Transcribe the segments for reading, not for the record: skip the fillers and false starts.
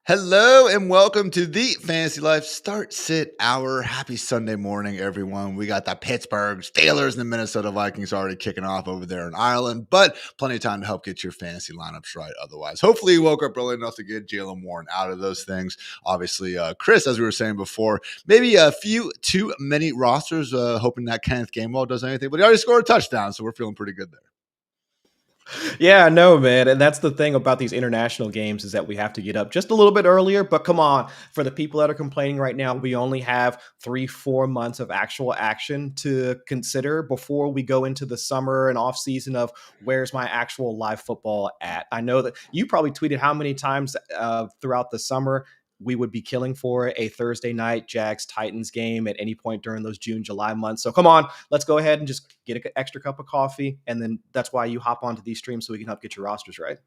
Hello and welcome to the Fantasy Life Start Sit Hour. Happy Sunday morning, everyone. We got the Pittsburgh Steelers and the Minnesota Vikings already kicking off over there in Ireland, but plenty of time to help get your fantasy lineups right otherwise. Hopefully you woke up early enough to get Jalen Warren out of those things. Obviously, Chris, as we were saying before, maybe a few too many rosters, hoping that Kenneth Gainwell does anything, but he already scored a touchdown, so we're feeling pretty good there. Yeah, no, man. And that's the thing about these international games is that we have to get up just a little bit earlier. But come on, for the people that are complaining right now, we only have 3-4 months of actual action to consider before we go into the summer and off season of where's my actual live football at. I know that you probably tweeted how many times throughout the summer we would be killing for a Thursday night Jags Titans game at any point during those June, July months. So come on, let's go ahead and just get an extra cup of coffee. And then that's why you hop onto these streams so we can help get your rosters right.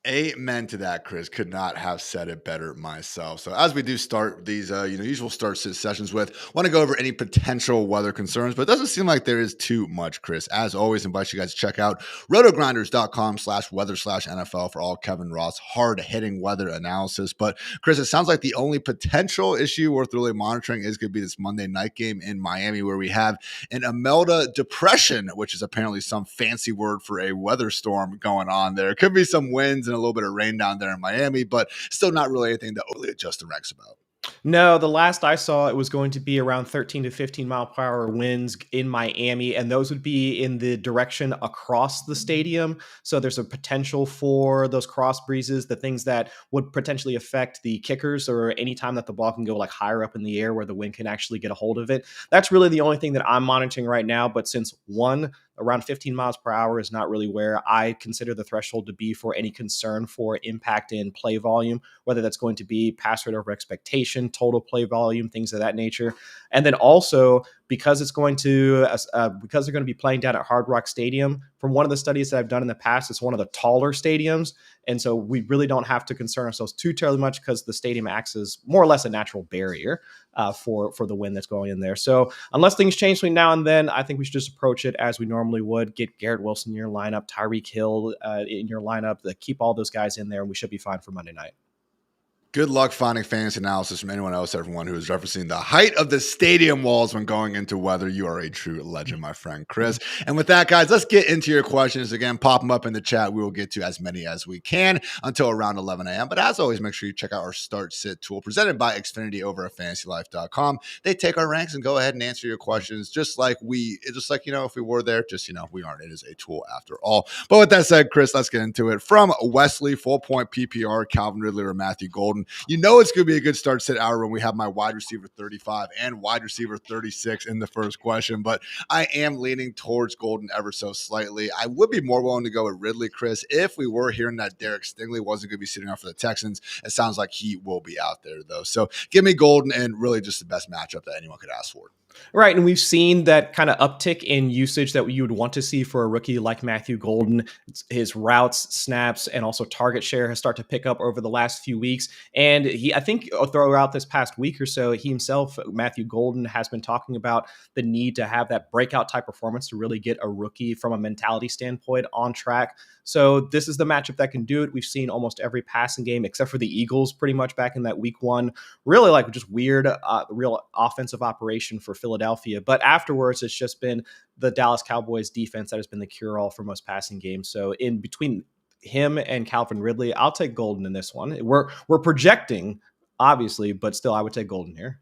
Amen to that, Chris. Could not have said it better myself. So as we do start these, usual start sit sessions with, want to go over any potential weather concerns, but it doesn't seem like there is too much, Chris. As always, invite you guys to check out rotogrinders.com/weather/NFL for all Kevin Ross hard-hitting weather analysis. But Chris, it sounds like the only potential issue worth really monitoring is going to be this Monday night game in Miami, where we have an Imelda depression, which is apparently some fancy word for a weather storm going on there. It could be some winds and a little bit of rain down there in Miami, but still not really anything to overly adjust the ranks about. No, the last I saw, it was going to be around 13 to 15 mile per hour winds in Miami, and those would be in the direction across the stadium. So there's a potential for those cross breezes, the things that would potentially affect the kickers or any time that the ball can go like higher up in the air where the wind can actually get a hold of it. That's really the only thing that I'm monitoring right now. But since around 15 miles per hour is not really where I consider the threshold to be for any concern for impact in play volume, whether that's going to be pass rate over expectation, total play volume, things of that nature. And then also because it's going to because they're going to be playing down at Hard Rock Stadium. From one of the studies that I've done in the past, it's one of the taller stadiums, and so we really don't have to concern ourselves too terribly much because the stadium acts as more or less a natural barrier for the wind that's going in there. So unless things change between now and then, I think we should just approach it as we normally would. Get Garrett Wilson in your lineup, Tyreek Hill in your lineup. Keep all those guys in there, and we should be fine for Monday night. Good luck finding fantasy analysis from anyone else, everyone who is referencing the height of the stadium walls when going into weather. You are a true legend, my friend Chris. And with that, guys, let's get into your questions. Again, pop them up in the chat. We will get to as many as we can until around 11 a.m. But as always, make sure you check out our Start Sit tool presented by Xfinity over at fantasylife.com. They take our ranks and go ahead and answer your questions if we were there, we aren't. It is a tool after all. But with that said, Chris, let's get into it. From Wesley, full point PPR, Calvin Ridley or Matthew Golden. You know it's going to be a good start sit hour when we have my wide receiver 35 and wide receiver 36 in the first question, but I am leaning towards Golden ever so slightly. I would be more willing to go with Ridley, Chris, if we were hearing that Derek Stingley wasn't going to be sitting out for the Texans. It sounds like he will be out there, though. So give me Golden and really just the best matchup that anyone could ask for. Right. And we've seen that kind of uptick in usage that you would want to see for a rookie like Matthew Golden. His routes, snaps, and also target share has started to pick up over the last few weeks. And I think throughout this past week or so, he himself, Matthew Golden, has been talking about the need to have that breakout type performance to really get a rookie from a mentality standpoint on track. So this is the matchup that can do it. We've seen almost every passing game except for the Eagles pretty much back in that week one. Really like just weird, real offensive operation for Philadelphia. But afterwards, it's just been the Dallas Cowboys defense that has been the cure-all for most passing games. So in between him and Calvin Ridley, I'll take Golden in this one. We're projecting, obviously, but still, I would take Golden here.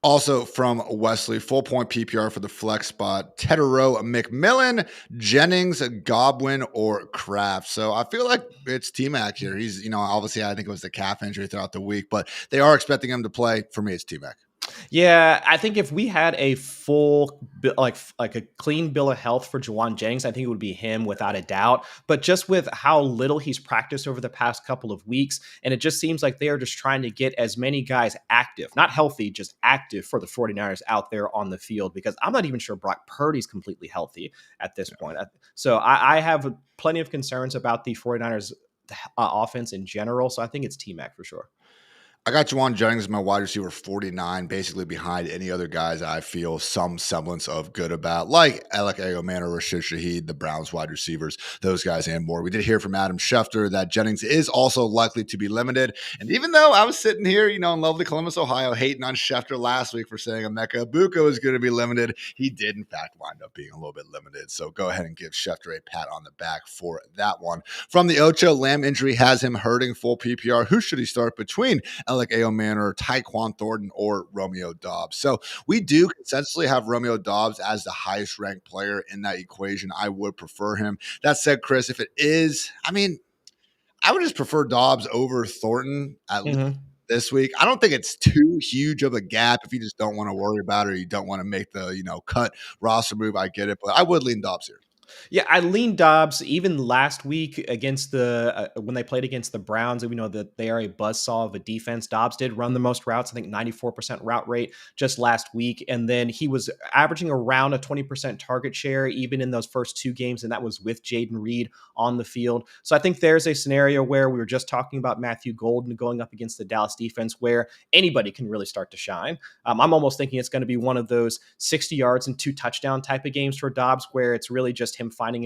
Also from Wesley, full point PPR for the flex spot, Tedero, McMillan, Jennings, Godwin, or Kraft. So I feel like it's T-Mac here. He's, obviously I think it was the calf injury throughout the week, but they are expecting him to play. For me, it's T-Mac. Yeah, I think if we had a full, like a clean bill of health for Juwan Jennings, I think it would be him without a doubt. But just with how little he's practiced over the past couple of weeks, and it just seems like they are just trying to get as many guys active, not healthy, just active for the 49ers out there on the field, because I'm not even sure Brock Purdy's completely healthy at this point. So I have plenty of concerns about the 49ers offense in general. So I think it's T-Mac for sure. I got Juwan Jennings as my wide receiver 49, basically behind any other guys that I feel some semblance of good about, like Alec Egoman or Rashid Shaheed, the Browns wide receivers, those guys and more. We did hear from Adam Schefter that Jennings is also likely to be limited. And even though I was sitting here, in lovely Columbus, Ohio, hating on Schefter last week for saying Emeka Egbuka was going to be limited, he did in fact wind up being a little bit limited. So go ahead and give Schefter a pat on the back for that one. From the Ocho, Lamb injury has him hurting full PPR. Who should he start between Alec Eoman or Tyquan Thornton or Romeo Doubs? So we do consensually have Romeo Doubs as the highest ranked player in that equation. I would prefer him. That said, Chris, if it is, I would just prefer Doubs over Thornton at least this week. I don't think it's too huge of a gap if you just don't want to worry about it or you don't want to make the, cut roster move. I get it, but I would lean Doubs here. Yeah, I lean Dobbs even last week against the when they played against the Browns, and we know that they are a buzzsaw of a defense. Dobbs did run the most routes, I think 94% route rate just last week, and then he was averaging around a 20% target share even in those first two games, and that was with Jaden Reed on the field. So I think there's a scenario where we were just talking about Matthew Golden going up against the Dallas defense where anybody can really start to shine. I'm almost thinking it's going to be one of those 60 yards and 2 touchdown type of games for Dobbs where it's really just him finding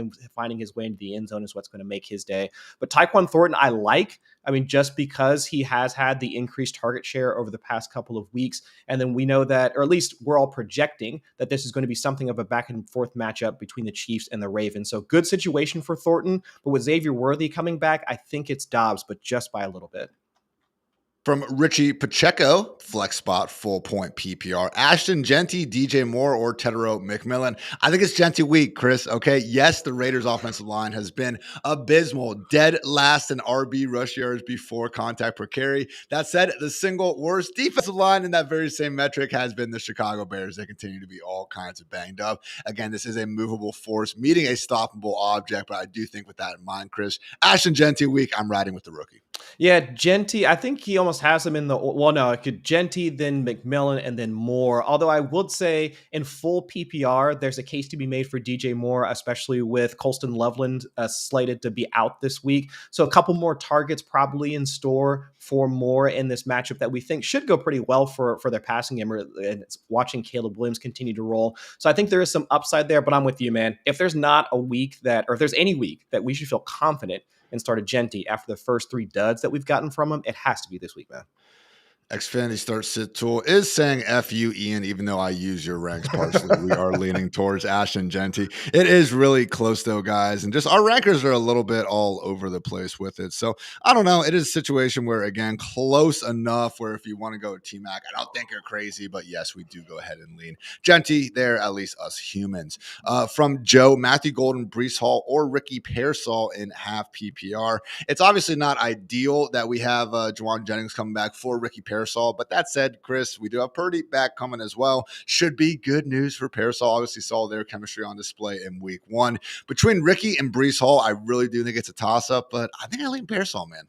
his way into the end zone is what's going to make his day. But Tyquan Thornton, I like. Just because he has had the increased target share over the past couple of weeks. And then we know that, or at least we're all projecting that this is going to be something of a back and forth matchup between the Chiefs and the Ravens. So good situation for Thornton. But with Xavier Worthy coming back, I think it's Dobbs, but just by a little bit. From Richie Pacheco, flex spot, full point PPR. Ashton Jeanty, DJ Moore, or Tedero McMillan. I think it's Jeanty week, Chris. Okay. Yes, the Raiders offensive line has been abysmal. Dead last in RB rush yards before contact per carry. That said, the single worst defensive line in that very same metric has been the Chicago Bears. They continue to be all kinds of banged up. Again, this is a movable force meeting a stoppable object, but I do think with that in mind, Chris, Ashton Jeanty week, I'm riding with the rookie. Yeah, Jeanty, I think he almost has him in the, well, no, it could Jeanty, then McMillan, and then Moore. Although I would say in full PPR, there's a case to be made for DJ Moore, especially with Colston Loveland slated to be out this week. So a couple more targets probably in store for Moore in this matchup that we think should go pretty well for their passing game. And it's watching Caleb Williams continue to roll. So I think there is some upside there, but I'm with you, man. If there's not a week that, or if there's any week that we should feel confident and started Jeanty after the first 3 duds that we've gotten from him, it has to be this week, man. Xfinity Start Sit Tool is saying F you, Ian, even though I use your ranks partially. We are leaning towards Ashton Jeanty. It is really close, though, guys. And just our rankers are a little bit all over the place with it. So I don't know. It is a situation where, again, close enough where if you want to go T-Mac, I don't think you're crazy. But yes, we do go ahead and lean Jeanty there, at least us humans. From Joe, Matthew Golden, Breece Hall, or Ricky Pearsall in half PPR. It's obviously not ideal that we have Juwan Jennings coming back for Ricky Pearsall. But that said, Chris, we do have Purdy back coming as well. Should be good news for Pearsall. Obviously saw their chemistry on display in week 1. Between Ricky and Breece Hall, I really do think it's a toss-up, but I think I lean Pearsall, man.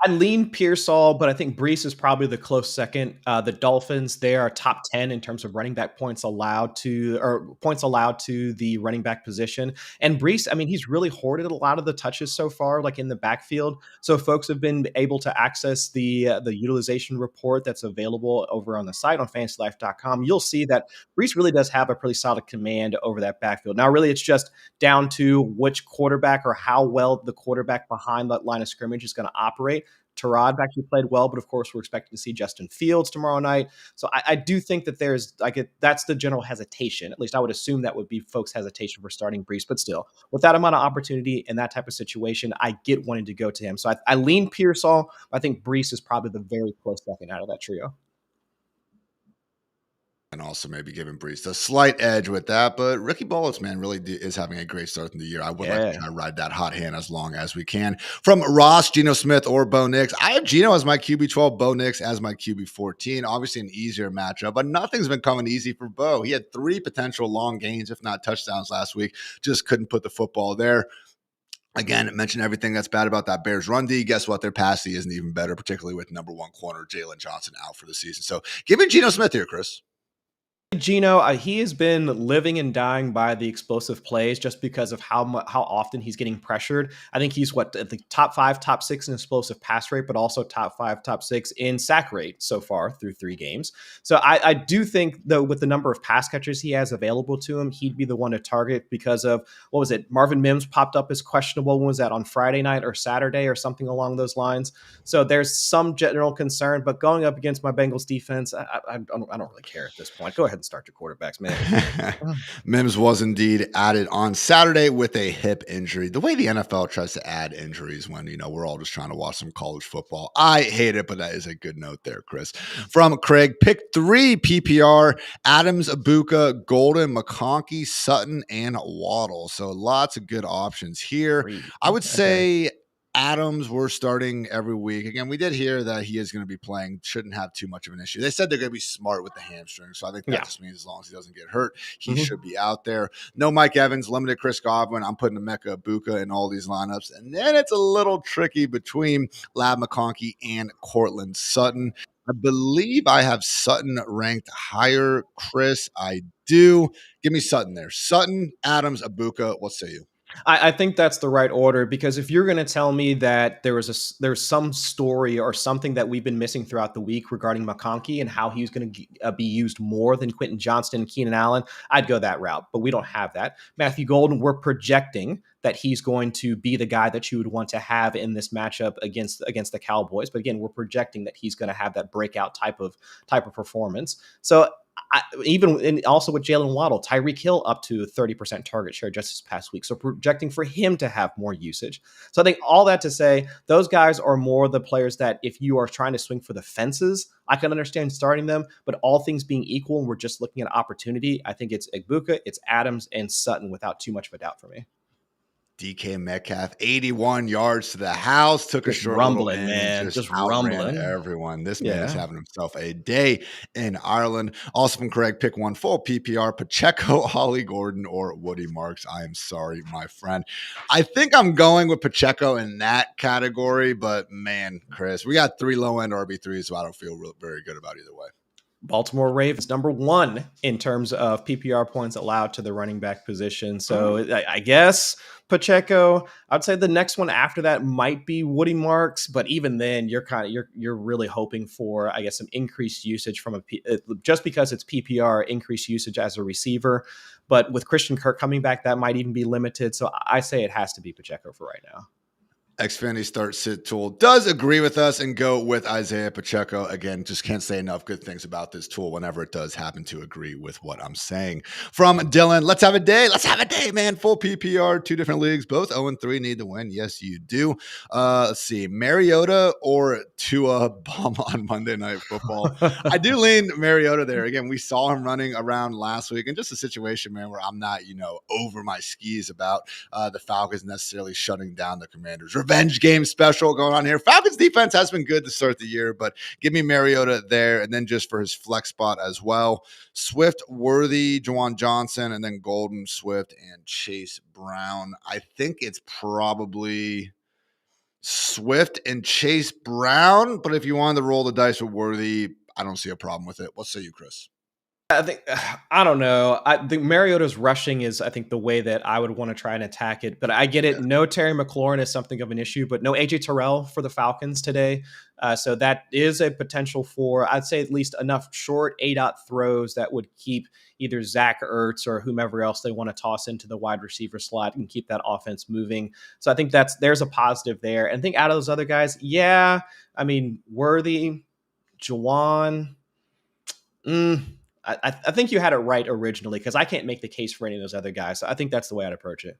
I lean Pearsall, but I think Breece is probably the close second. The Dolphins, they are top 10 in terms of running back points allowed to the running back position. And Breece, he's really hoarded a lot of the touches so far, like in the backfield. So folks have been able to access the utilization report that's available over on the site on fantasylife.com. You'll see that Breece really does have a pretty solid command over that backfield. Now, really, it's just down to which quarterback or how well the quarterback behind that line of scrimmage is going to operate. Tyrod actually played well, but of course we're expecting to see Justin Fields tomorrow night. So I do think that there's that's the general hesitation. At least I would assume that would be folks' hesitation for starting Breece. But still, with that amount of opportunity in that type of situation, I get wanting to go to him. So I lean Pearsall. I think Breece is probably the very close second out of that trio. And also maybe giving Breece a slight edge with that. But Ricky Ballets, man, really is having a great start in the year. I would like to try to ride that hot hand as long as we can. From Ross, Geno Smith, or Bo Nix. I have Geno as my QB12, Bo Nix as my QB14. Obviously an easier matchup, but nothing's been coming easy for Bo. He had 3 potential long gains, if not touchdowns last week. Just couldn't put the football there. Again, mentioned everything that's bad about that Bears run D. Guess what? Their pass D isn't even better, particularly with number 1 corner Jalen Johnson out for the season. So give me Geno Smith here, Chris. Gino, he has been living and dying by the explosive plays just because of how often he's getting pressured. I think he's the top 5, top 6 in explosive pass rate, but also top 5, top 6 in sack rate so far through 3 games. So I do think, though, with the number of pass catchers he has available to him, he'd be the one to target because of, what was it? Marvin Mims popped up as questionable. When was that, on Friday night or Saturday or something along those lines? So there's some general concern, but going up against my Bengals defense, I don't really care at this point. Go ahead and start your quarterbacks, man. Mims was indeed added on Saturday with a hip injury. The way the NFL tries to add injuries when, we're all just trying to watch some college football. I hate it, but that is a good note there, Chris. From Craig, pick 3 PPR: Adams, Abuka, Golden, McConkey, Sutton, and Waddle. So lots of good options here. I would say Adams, we're starting every week. Again, we did hear that he is going to be playing, shouldn't have too much of an issue. They said they're going to be smart with the hamstring, so I think that just means as long as he doesn't get hurt, he should be out there. No Mike Evans, limited Chris Godwin. I'm putting Emeka Ibuka in all these lineups. And then it's a little tricky between Lab McConkey and Cortland Sutton. I believe I have Sutton ranked higher, Chris. I do. Give me Sutton there. Sutton, Adams, Ibuka. What say you? I think that's the right order, because if you're going to tell me that there's some story or something that we've been missing throughout the week regarding McConkey and how he's going to be used more than Quentin Johnston and Keenan Allen, I'd go that route. But we don't have that. Matthew Golden, we're projecting that he's going to be the guy that you would want to have in this matchup against the Cowboys. But again, we're projecting that he's going to have that breakout type of performance. So also with Jalen Waddle, Tyreek Hill up to 30% target share just this past week. So projecting for him to have more usage. So I think all that to say, those guys are more the players that if you are trying to swing for the fences, I can understand starting them. But all things being equal, and we're just looking at opportunity, I think it's Ibuka, it's Adams, and Sutton without too much of a doubt for me. DK Metcalf, 81 yards to the house, took a short rumbling, man. Just rumbling everyone. This man is having himself a day in Ireland. Also from Craig, pick 1 full PPR: Pacheco, Ollie Gordon, or Woody Marks. I am sorry, my friend. I think I'm going with Pacheco in that category, but man, Chris, we got 3 low-end RB3s, so I don't feel very good about either way. Baltimore Ravens, number 1 in terms of PPR points allowed to the running back position. So I guess Pacheco. I'd say the next one after that might be Woody Marks, but even then, you're really hoping for, I guess, some increased usage from just because it's PPR, increased usage as a receiver. But with Christian Kirk coming back, that might even be limited. So I say it has to be Pacheco for right now. Xfinity Start Sit Tool does agree with us and go with Isaiah Pacheco. Again, just can't say enough good things about this tool whenever it does happen to agree with what I'm saying. From Dylan, let's have a day. Let's have a day, man. Full PPR, 2 different leagues, both 0-3 need to win. Yes, you do. Let's see. Mariota or Tua bomb on Monday Night Football. I do lean Mariota there. Again, we saw him running around last week, and just a situation, man, where I'm not, over my skis about the Falcons necessarily shutting down the Commanders. Revenge game special going on here. Falcons defense has been good to start the year, but give me Mariota there. And then just for his flex spot as well, Swift, Worthy, Juwan Johnson, and then Golden, Swift, and Chase Brown. I think it's probably Swift and Chase Brown, but if you wanted to roll the dice with Worthy, I don't see a problem with it. What say you, Chris? I don't know. I think Mariota's rushing is, I think, the way that I would want to try and attack it. But I get it. No Terry McLaurin is something of an issue, but no AJ Terrell for the Falcons today. So that is a potential for, I'd say, at least enough short A-dot throws that would keep either Zach Ertz or whomever else they want to toss into the wide receiver slot and keep that offense moving. So I think there's a positive there. And I think out of those other guys, Worthy, Juwan, I think you had it right originally, because I can't make the case for any of those other guys. So I think that's the way I'd approach it.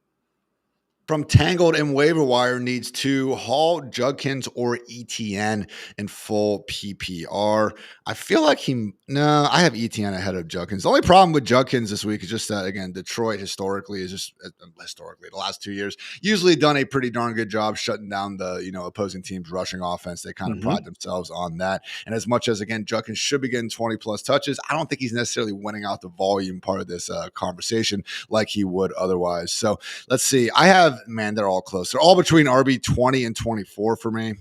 From Tangled and Waiver Wire needs 2: Hall, Judkins, or ETN in full PPR. I feel like I have ETN ahead of Judkins. The only problem with Judkins this week is just that, again, Detroit historically, the last 2 years, usually done a pretty darn good job shutting down the, opposing team's rushing offense. They kind of pride themselves on that. And as much as, again, Judkins should be getting 20 plus touches, I don't think he's necessarily winning out the volume part of this conversation like he would otherwise. So let's see. They're all close. They're all between RB 20 and 24 for me.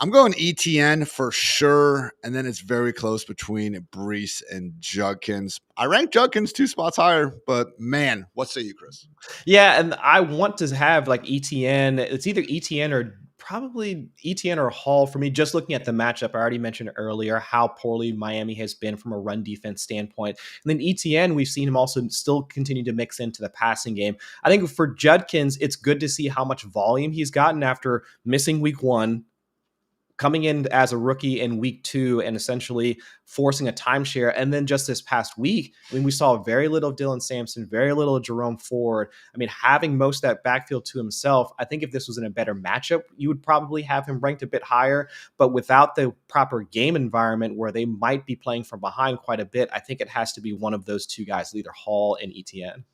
I'm going ETN for sure, and then it's very close between Brees and Judkins. I rank Judkins 2 spots higher, but man, what say you, Chris? Yeah, and I want to have like ETN. It's either ETN or probably ETN or Hall for me. Just looking at the matchup, I already mentioned earlier how poorly Miami has been from a run defense standpoint. And then ETN, we've seen him also still continue to mix into the passing game. I think for Judkins, it's good to see how much volume he's gotten after missing week 1, coming in as a rookie in week 2 and essentially forcing a timeshare. And then just this past week, I mean, we saw very little of Dylan Sampson, very little of Jerome Ford. I mean, having most of that backfield to himself, I think if this was in a better matchup, you would probably have him ranked a bit higher. But without the proper game environment where they might be playing from behind quite a bit, I think it has to be one of those two guys, either Hall and ETN.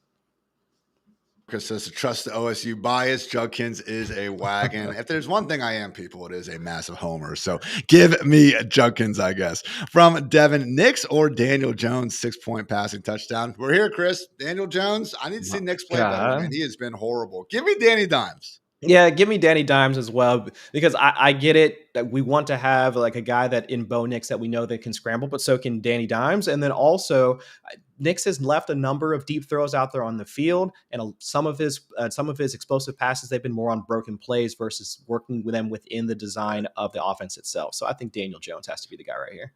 Chris says to trust the OSU bias. Judkins is a wagon. If there's one thing I am, people, it is a massive homer. So give me Judkins, I guess. From Devin, Nix or Daniel Jones, 6-point passing touchdown. We're here, Chris. Daniel Jones. I need to see Nix play better, man. He has been horrible. Give me Danny Dimes. Yeah, give me Danny Dimes as well, because I get it that we want to have like a guy that in Bo Nix that we know that can scramble, but so can Danny Dimes. And then also Nix has left a number of deep throws out there on the field, and some of his explosive passes, they've been more on broken plays versus working with them within the design of the offense itself. So I think Daniel Jones has to be the guy right here.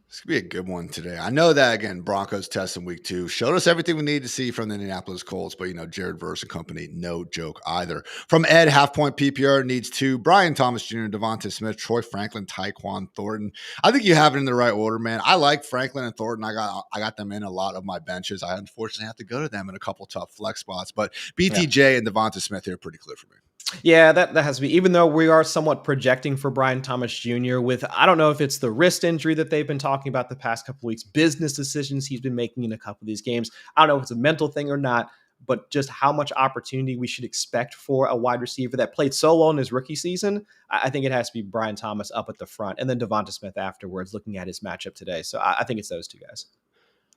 This could be a good one today. I know that, again, Broncos test in week 2 showed us everything we need to see from the Indianapolis Colts, but, Jared Verse and company, no joke either. From Ed, half-point PPR needs 2. Brian Thomas Jr., Devontae Smith, Troy Franklin, Tyquan Thornton. I think you have it in the right order, man. I like Franklin and Thornton. I got them in a lot of my benches. I unfortunately have to go to them in a couple tough flex spots, but BTJ and Devontae Smith here are pretty clear for me. Yeah, that has to be, even though we are somewhat projecting for Brian Thomas Jr. with, I don't know if it's the wrist injury that they've been talking about the past couple of weeks, business decisions he's been making in a couple of these games. I don't know if it's a mental thing or not, but just how much opportunity we should expect for a wide receiver that played so well in his rookie season. I think it has to be Brian Thomas up at the front and then Devonta Smith afterwards, looking at his matchup today. So I think it's those two guys.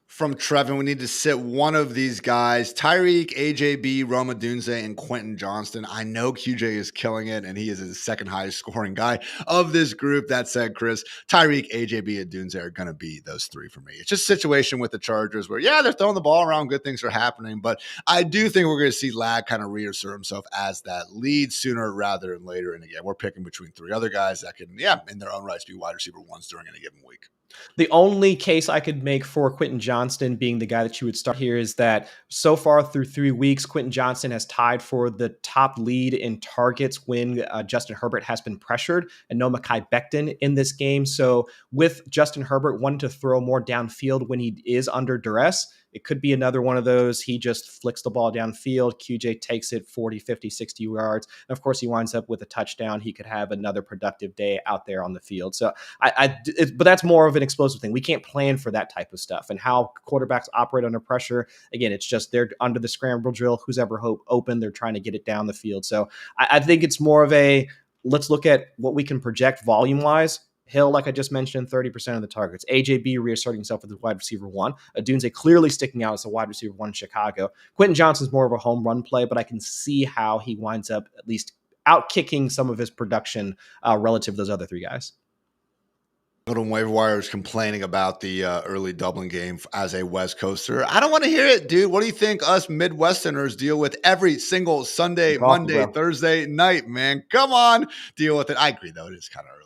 From Trevin, we need to sit one of these guys, Tyreek, AJB, Roma Dunze, and Quentin Johnston. I know QJ is killing it, and he is the second highest scoring guy of this group. That said, Chris, Tyreek, AJB, and Dunze are going to be those 3 for me. It's just a situation with the Chargers where, they're throwing the ball around, good things are happening, but I do think we're going to see Lag kind of reassert himself as that lead sooner rather than later. And again, we're picking between 3 other guys that can, in their own rights, be wide receiver 1s during any given week. The only case I could make for Quentin Johnston being the guy that you would start here is that so far through 3 weeks, Quentin Johnston has tied for the top lead in targets when Justin Herbert has been pressured, and no Mekhi Becton in this game. So with Justin Herbert wanting to throw more downfield when he is under duress, it could be another one of those. He just flicks the ball downfield. QJ takes it 40, 50, 60 yards. And of course, he winds up with a touchdown. He could have another productive day out there on the field. So but that's more of an explosive thing. We can't plan for that type of stuff. And how quarterbacks operate under pressure, again, it's just they're under the scramble drill. Who's ever open, they're trying to get it down the field. So I think it's more of a, let's look at what we can project volume-wise. Hill, like I just mentioned, 30% of the targets. AJB reasserting himself as the wide receiver 1. Dunze clearly sticking out as a wide receiver 1 in Chicago. Quentin Johnston's more of a home run play, but I can see how he winds up at least out-kicking some of his production relative to those other 3 guys. On waiver wires complaining about the early Dublin game as a West Coaster. I don't want to hear it, dude. What do you think us Midwesterners deal with every single Sunday, Monday, Thursday night, man? Come on, deal with it. I agree, though. It is kind of early.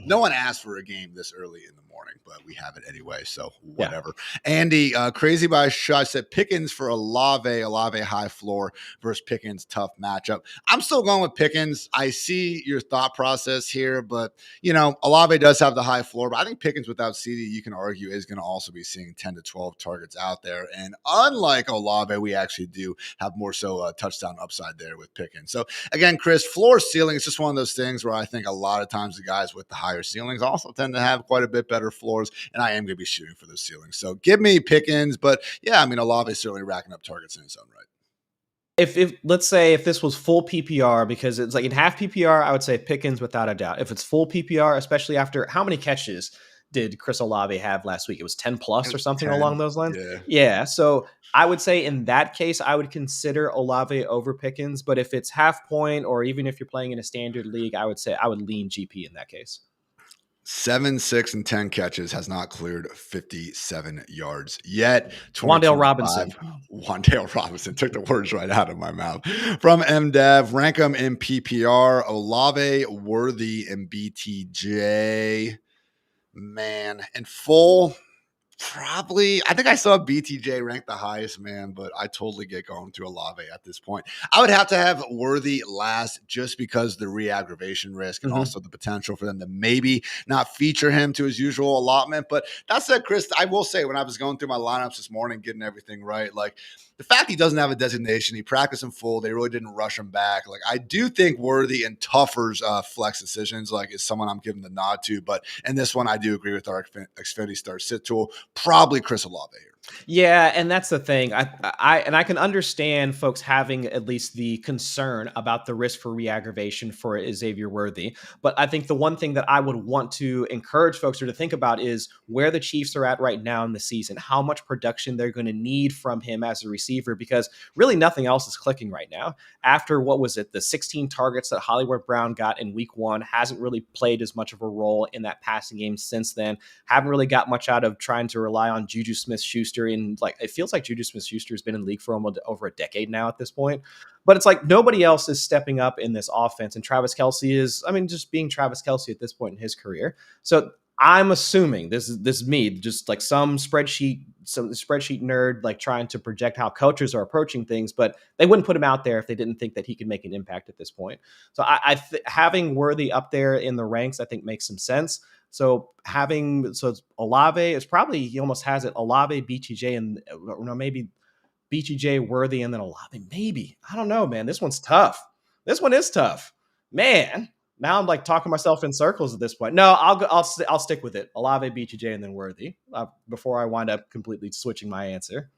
No one asked for a game this early in the morning, but we have it anyway, so whatever. Yeah. Andy, crazy by a shot, said Pickens for Olave high floor versus Pickens tough matchup. I'm still going with Pickens. I see your thought process here, but, Olave does have the high floor, but I think Pickens without CD, you can argue, is going to also be seeing 10 to 12 targets out there. And unlike Olave, we actually do have more so touchdown upside there with Pickens. So again, Chris, floor ceiling is just one of those things where I think a lot of times the guys with the higher ceilings also tend to have quite a bit better floors, and I am going to be shooting for those ceilings. So give me Pickens, but Olave is certainly racking up targets in his own right. If let's say if this was full PPR, because it's like in half PPR, I would say Pickens without a doubt. If it's full PPR, especially after how many catches did Chris Olave have last week? It was 10 plus or something 10. along those lines. Yeah. Yeah. So I would say in that case, I would consider Olave over Pickens. But if it's half point, or even if you're playing in a standard league, I would say I would lean GP in that case. 7, 6, and 10 catches, has not cleared 57 yards yet. Wan'Dale Robinson. Wan'Dale Robinson took the words right out of my mouth. From MDev, rank them in PPR. Olave, Worthy, and BTJ. Man, in full, probably. I think I saw BTJ rank the highest, man, but I totally get going to Olave at this point. I would have to have Worthy last just because the re-aggravation risk and also the potential for them to maybe not feature him to his usual allotment. But that said, Chris, I will say when I was going through my lineups this morning, getting everything right, like the fact he doesn't have a designation, he practiced in full, they really didn't rush him back. Like I do think Worthy and Tuffer's flex decisions, like is someone I'm giving the nod to. But in this one, I do agree with our Xfinity Start Sit tool. Probably Chris Olave here. Yeah, and that's the thing. I can understand folks having at least the concern about the risk for re-aggravation for Xavier Worthy. But I think the one thing that I would want to encourage folks to think about is where the Chiefs are at right now in the season, how much production they're going to need from him as a receiver, because really nothing else is clicking right now. After what was it, the 16 targets that Hollywood Brown got in week 1, hasn't really played as much of a role in that passing game since then. Haven't really got much out of trying to rely on Juju Smith-Schuster. And like it feels like Juju Smith-Schuster has been in league for almost over a decade now at this point. But it's like nobody else is stepping up in this offense. And Travis Kelce is, I mean, just being Travis Kelce at this point in his career. So I'm assuming this is me, just like some spreadsheet nerd, like trying to project how coaches are approaching things, but they wouldn't put him out there if they didn't think that he could make an impact at this point. So having Worthy up there in the ranks, I think makes some sense. So Olave is probably, he almost has it, Olave, BTJ, and maybe BTJ, Worthy, and then Olave. Maybe. I don't know, man. This one's tough. This one is tough. Man, now I'm like talking myself in circles at this point. No, I'll stick with it. Olave, BTJ, and then Worthy before I wind up completely switching my answer.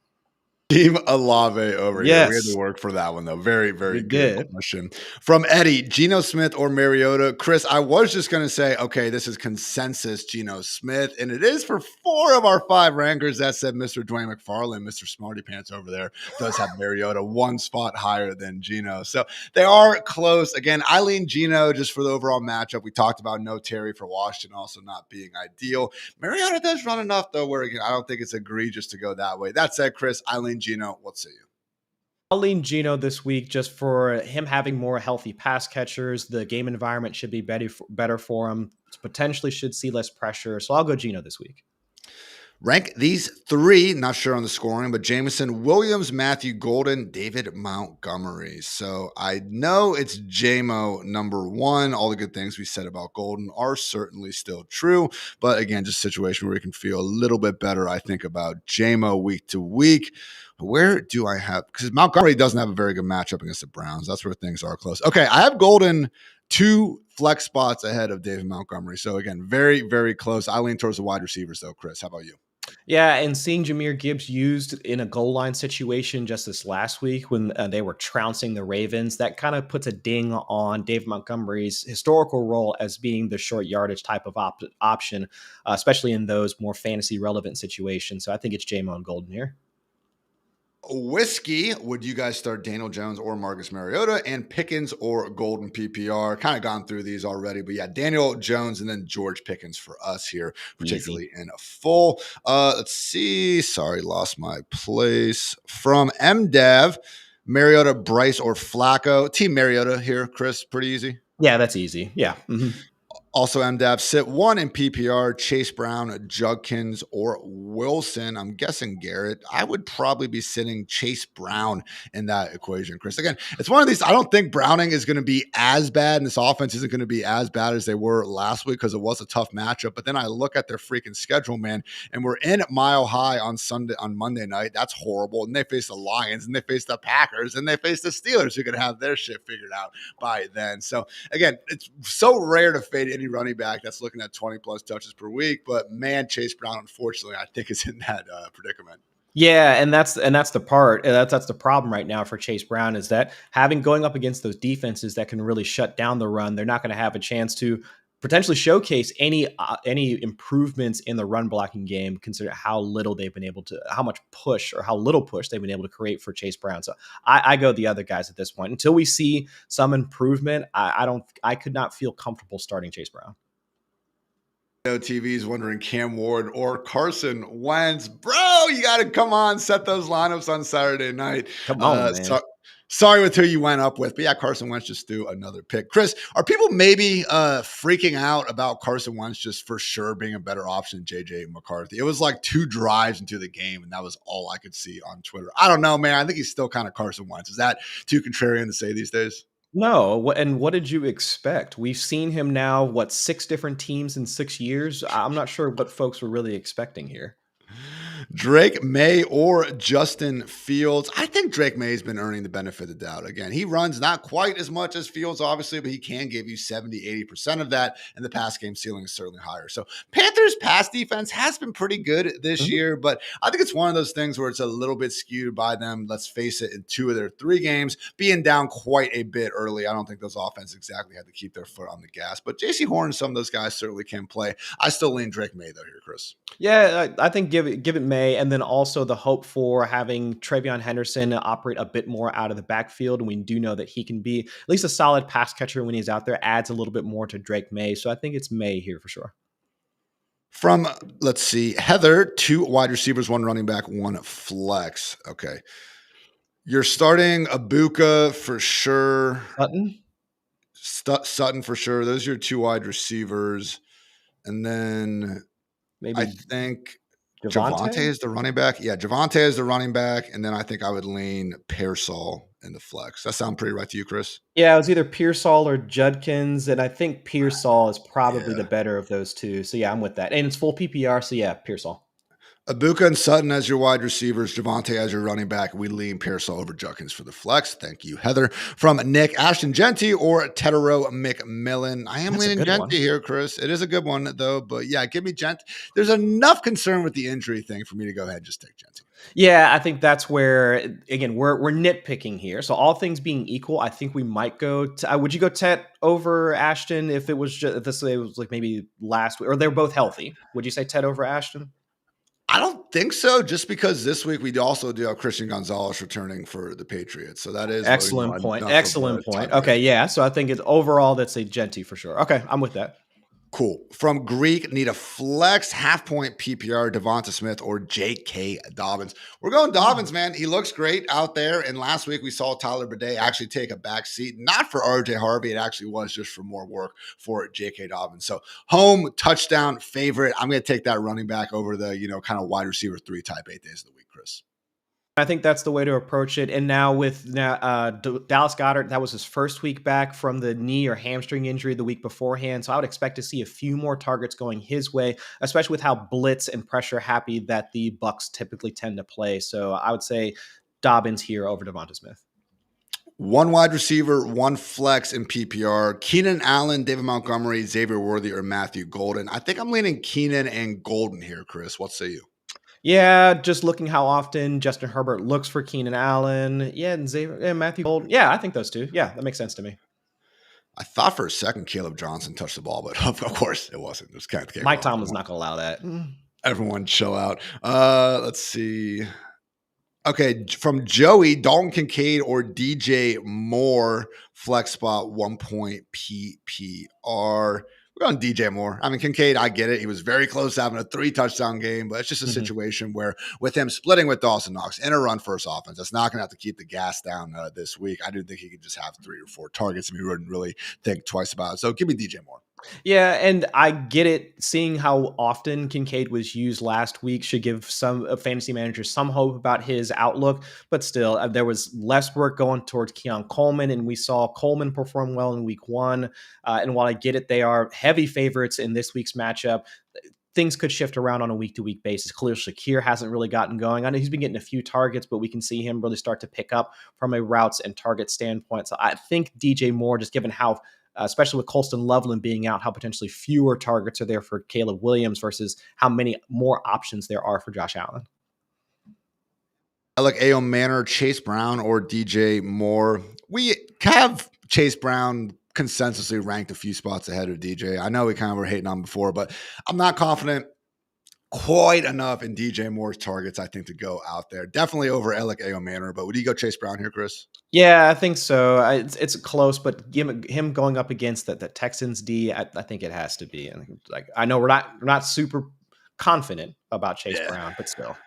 Team Olave over Yes. here. We had to work for that one, though. Very, very good question. From Eddie, Geno Smith or Mariota? Chris, I was just going to say, okay, this is consensus Geno Smith, and it is for 4 of our 5 rankers. That said, Mr. Dwayne McFarland, Mr. Smarty Pants over there, does have Mariota 1 spot higher than Geno. So they are close. Again, I lean Geno just for the overall matchup. We talked about no Terry for Washington also not being ideal. Mariota does run enough, though, where again, I don't think it's egregious to go that way. That said, Chris, I lean Geno. What say you? I'll lean Geno this week just for him having more healthy pass catchers. The game environment should be better for him. Potentially should see less pressure. So I'll go Geno this week. Rank these 3, not sure on the scoring, but Jameson Williams, Matthew Golden, David Montgomery. So I know it's JMO number 1. All the good things we said about Golden are certainly still true. But again, just a situation where we can feel a little bit better, I think, about JMO week to week. Where do I have? Because Montgomery doesn't have a very good matchup against the Browns. That's where things are close. Okay, I have Golden 2 flex spots ahead of David Montgomery. So again, very, very close. I lean towards the wide receivers, though. Chris, how about you? Yeah, and seeing Jahmyr Gibbs used in a goal line situation just this last week when they were trouncing the Ravens, that kind of puts a ding on David Montgomery's historical role as being the short yardage type of option, especially in those more fantasy relevant situations. So I think it's J-Mon Golden here. Whiskey, would you guys start Daniel Jones or Marcus Mariota, and Pickens or Golden PPR? Kind of gone through these already, but yeah, Daniel Jones and then George Pickens for us here, particularly in a full. Let's see. Sorry, lost my place. From MDev, Mariota, Bryce, or Flacco? Team Mariota here, Chris. Pretty easy. Yeah, that's easy. Yeah. Mm-hmm. Also, MDAV, sit 1 in PPR, Chase Brown, Judkins, or Wilson. I'm guessing Garrett. I would probably be sitting Chase Brown in that equation, Chris. Again, it's one of these, I don't think Browning is going to be as bad, and this offense isn't going to be as bad as they were last week because it was a tough matchup. But then I look at their freaking schedule, man, and we're in Mile High on Monday night. That's horrible. And they face the Lions, and they face the Packers, and they face the Steelers, who could have their shit figured out by then. So again, it's so rare to fade any running back that's looking at 20 plus touches per week, but man, Chase Brown, unfortunately, I think is in that predicament. Yeah, and that's the part that's the problem right now for Chase Brown is that going up against those defenses that can really shut down the run, they're not going to have a chance to potentially showcase any improvements in the run blocking game, consider how little they've been able to, how much push or how little push they've been able to create for Chase Brown. So I go the other guys at this point until we see some improvement. I could not feel comfortable starting Chase Brown. TV's wondering Cam Ward or Carson Wentz. Bro, you got to come on, set those lineups on Saturday night. Come on, man. Sorry with who you went up with, but yeah, Carson Wentz just threw another pick. Chris, are people maybe freaking out about Carson Wentz just for sure being a better option than JJ McCarthy? It was like 2 drives into the game, and that was all I could see on Twitter. I don't know, man. I think he's still kind of Carson Wentz. Is that too contrarian to say these days? No, and what did you expect? We've seen him now, 6 different teams in 6 years? I'm not sure what folks were really expecting here. Drake May or Justin Fields. I think Drake May's been earning the benefit of the doubt. Again, he runs not quite as much as Fields, obviously, but he can give you 70-80% of that, and the pass game ceiling is certainly higher. So Panthers' pass defense has been pretty good this year, but I think it's one of those things where it's a little bit skewed by them, let's face it, in 2 of their 3 games, being down quite a bit early. I don't think those offenses exactly had to keep their foot on the gas, but JC Horn and some of those guys certainly can play. I still lean Drake May, though, here, Chris. Yeah, I think give it May, and then also the hope for having Travion Henderson operate a bit more out of the backfield. And we do know that he can be at least a solid pass catcher when he's out there, adds a little bit more to Drake May. So I think it's May here for sure. From, let's see, Heather, 2 wide receivers, 1 running back, 1 flex. Okay. You're starting Ibuka for sure. Sutton for sure. Those are your 2 wide receivers. And then maybe I think Javonte is the running back. Yeah, Javonte is the running back. And then I think I would lean Pearsall in the flex. That sound pretty right to you, Chris? Yeah, it was either Pearsall or Judkins. And I think Pearsall is probably the better of those 2. So yeah, I'm with that. And it's full PPR. So yeah, Pearsall. Ibuka and Sutton as your wide receivers, Javonte as your running back. We lean Pearsall over Judkins for the flex. Thank you, Heather. From Nick, Ashton Genty or Tedero McMillan. I am leaning Genty here, Chris. It is a good one, though. But yeah, give me Gent. There's enough concern with the injury thing for me to go ahead and just take Genty. Yeah, I think that's where, again, we're nitpicking here. So all things being equal, I think we might go to, would you go Tet over Ashton if it was just, this it was like maybe last week, or they're both healthy? Would you say Tet over Ashton? I don't think so, just because this week we also do have Christian Gonzalez returning for the Patriots. So that is excellent point. Excellent point. Okay, yeah. So I think it's overall that's a Genty for sure. Okay, I'm with that. Cool. From Greek, need a flex, half-point PPR, Devonta Smith or J.K. Dobbins. We're going Dobbins, man. He looks great out there. And last week we saw Tyler Bidet actually take a back seat, not for R.J. Harvey. It actually was just for more work for J.K. Dobbins. So home touchdown favorite. I'm going to take that running back over the, kind of wide receiver 3 type 8 days of the week, Chris. I think that's the way to approach it. And now with Dallas Goedert, that was his first week back from the knee or hamstring injury the week beforehand. So I would expect to see a few more targets going his way, especially with how blitz and pressure happy that the Bucs typically tend to play. So I would say Dobbins here over Devonta Smith. 1 wide receiver, 1 flex in PPR. Keenan Allen, David Montgomery, Xavier Worthy, or Matthew Golden. I think I'm leaning Keenan and Golden here, Chris. What say you? Yeah, just looking how often Justin Herbert looks for Keenan Allen. Yeah, and Xavier and Matthew Golden. Yeah, I think those 2. Yeah, that makes sense to me. I thought for a second Caleb Johnson touched the ball, but of course it wasn't. It was kind of Mike Tomlin's not going to allow that. Everyone chill out. Let's see. Okay, from Joey, Dalton Kincaid or DJ Moore, flex spot, 1 point PPR. We're on DJ Moore. I mean, Kincaid, I get it. He was very close to having a 3-touchdown game, but it's just a situation where with him splitting with Dawson Knox in a run-first offense, that's not going to have to keep the gas down this week. I do think he could just have 3 or 4 targets, and we wouldn't really think twice about it. So give me DJ Moore. Yeah, and I get it. Seeing how often Kincaid was used last week should give some fantasy managers some hope about his outlook. But still, there was less work going towards Keon Coleman, and we saw Coleman perform well in week 1. And while I get it, they are heavy favorites in this week's matchup. Things could shift around on a week-to-week basis. Khalil Shakir hasn't really gotten going. I know he's been getting a few targets, but we can see him really start to pick up from a routes and target standpoint. So I think DJ Moore, just given how especially with Colston Loveland being out, how potentially fewer targets are there for Caleb Williams versus how many more options there are for Josh Allen. I like Manor, Chase Brown, or DJ Moore. We have Chase Brown consensusly ranked a few spots ahead of DJ. I know we kind of were hating on before, but I'm not confident quite enough in DJ Moore's targets, I think, to go out there. Definitely over Alec Manor, but would you go Chase Brown here, Chris? Yeah, I think so. It's close, but him going up against the Texans D, I think it has to be. And like, I know we're not super confident about Chase Brown, but still.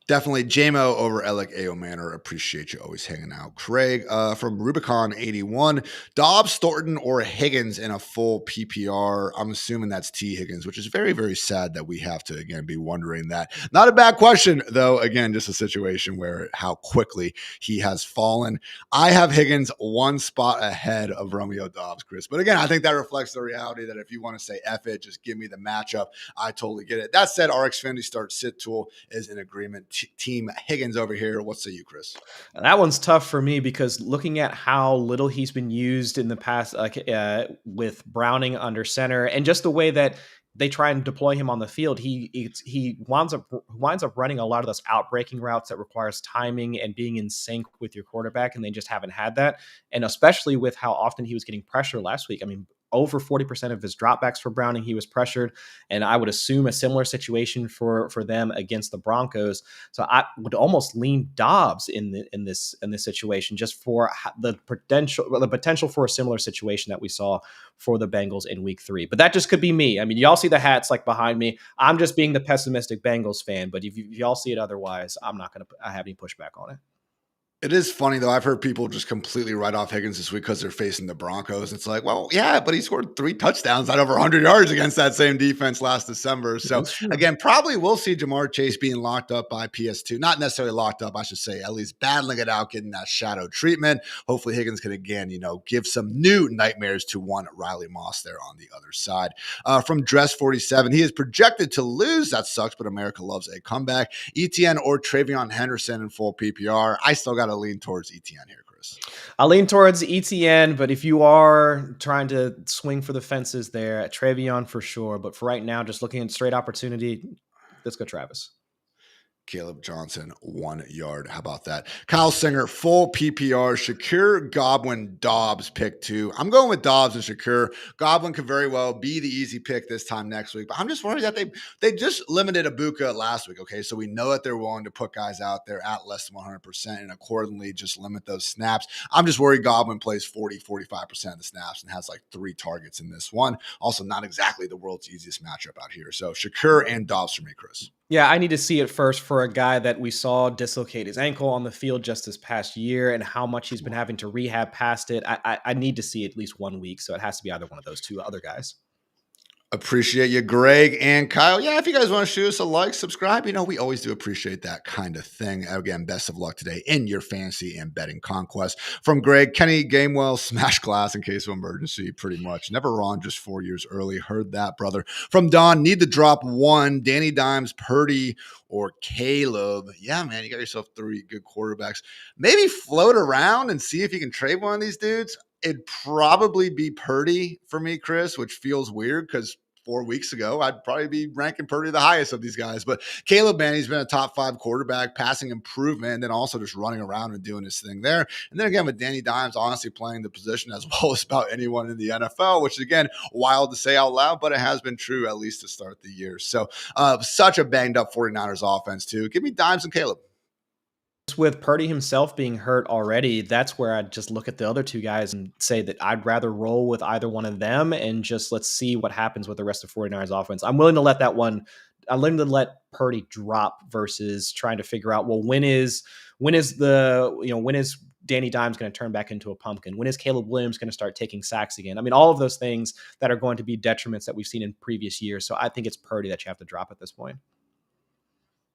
Definitely JMO over Alec Manor. Appreciate you always hanging out. Craig from Rubicon 81. Dobbs, Thornton, or Higgins in a full PPR. I'm assuming that's T. Higgins, which is very, very sad that we have to, again, be wondering that. Not a bad question, though. Again, just a situation where how quickly he has fallen. I have Higgins one spot ahead of Romeo Dobbs, Chris. But again, I think that reflects the reality that if you want to say F it, just give me the matchup. I totally get it. That said, our Xfinity Start Sit tool is in agreement. Team Higgins over here. What say you, Chris? That one's tough for me because looking at how little he's been used in the past, with Browning under center, and just the way that they try and deploy him on the field, he winds up running a lot of those out-breaking routes that requires timing and being in sync with your quarterback, and they just haven't had that. And especially with how often he was getting pressure last week. I mean, over 40% of his dropbacks for Browning, he was pressured, and I would assume a similar situation for them against the Broncos. So I would almost lean Dobbs in this situation, just for the potential for a similar situation that we saw for the Bengals in Week 3. But that just could be me. I mean, y'all see the hats like behind me. I'm just being the pessimistic Bengals fan. But if y'all see it otherwise, I'm not going to have any pushback on it. It is funny, though. I've heard people just completely write off Higgins this week because they're facing the Broncos. It's like, well, yeah, but he scored 3 touchdowns at over 100 yards against that same defense last December. So, again, probably we'll see Jamar Chase being locked up by PS2. Not necessarily locked up, I should say, at least battling it out, getting that shadow treatment. Hopefully Higgins can, again, give some new nightmares to one Riley Moss there on the other side. From Dress47, he is projected to lose. That sucks, but America loves a comeback. ETN or Travion Henderson in full PPR. I still got to lean towards ETN here, Chris. I'll lean towards ETN, but if you are trying to swing for the fences there, Travion for sure. But for right now, just looking at straight opportunity, let's go Travis. Caleb Johnson, 1 yard. How about that? Kyle Singer, full PPR. Shakir, Godwin, Dobbs, pick 2. I'm going with Dobbs and Shakir. Godwin could very well be the easy pick this time next week, but I'm just worried that they just limited Ibuka last week, okay? So we know that they're willing to put guys out there at less than 100% and accordingly just limit those snaps. I'm just worried Godwin plays 40-45% of the snaps and has like 3 targets in this one. Also, not exactly the world's easiest matchup out here. So Shakir and Dobbs for me, Chris. Yeah, I need to see it first for a guy that we saw dislocate his ankle on the field just this past year and how much he's been having to rehab past it. I need to see at least 1 week, so it has to be either one of those 2 other guys. Appreciate you, Greg and Kyle. Yeah, if you guys want to shoot us a like, subscribe, we always do appreciate that kind of thing. Again, best of luck today in your fantasy and betting conquest. From Greg, Kenny Gamewell, smash glass in case of emergency, pretty much. Never wrong, just 4 years early. Heard that, brother. From Don, need to drop 1. Danny Dimes, Purdy, or Caleb. Yeah, man, you got yourself 3 good quarterbacks. Maybe float around and see if you can trade one of these dudes. It'd probably be Purdy for me, Chris, which feels weird because 4 weeks ago, I'd probably be ranking Purdy the highest of these guys. But Caleb, man, he's been a top 5 quarterback, passing improvement, and then also just running around and doing his thing there. And then again, with Danny Dimes honestly playing the position as well as about anyone in the NFL, which is, again, wild to say out loud, but it has been true at least to start the year. So such a banged up 49ers offense, too. Give me Dimes and Caleb. With Purdy himself being hurt already, that's where I'd just look at the other 2 guys and say that I'd rather roll with either one of them and just let's see what happens with the rest of 49ers offense. I'm willing to let that one. I'm willing to let Purdy drop versus trying to figure out, well, when is Danny Dimes going to turn back into a pumpkin? When is Caleb Williams going to start taking sacks again? I mean, all of those things that are going to be detriments that we've seen in previous years. So I think it's Purdy that you have to drop at this point.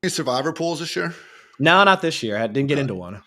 Any survivor pools this year? No, not this year. I didn't get into one.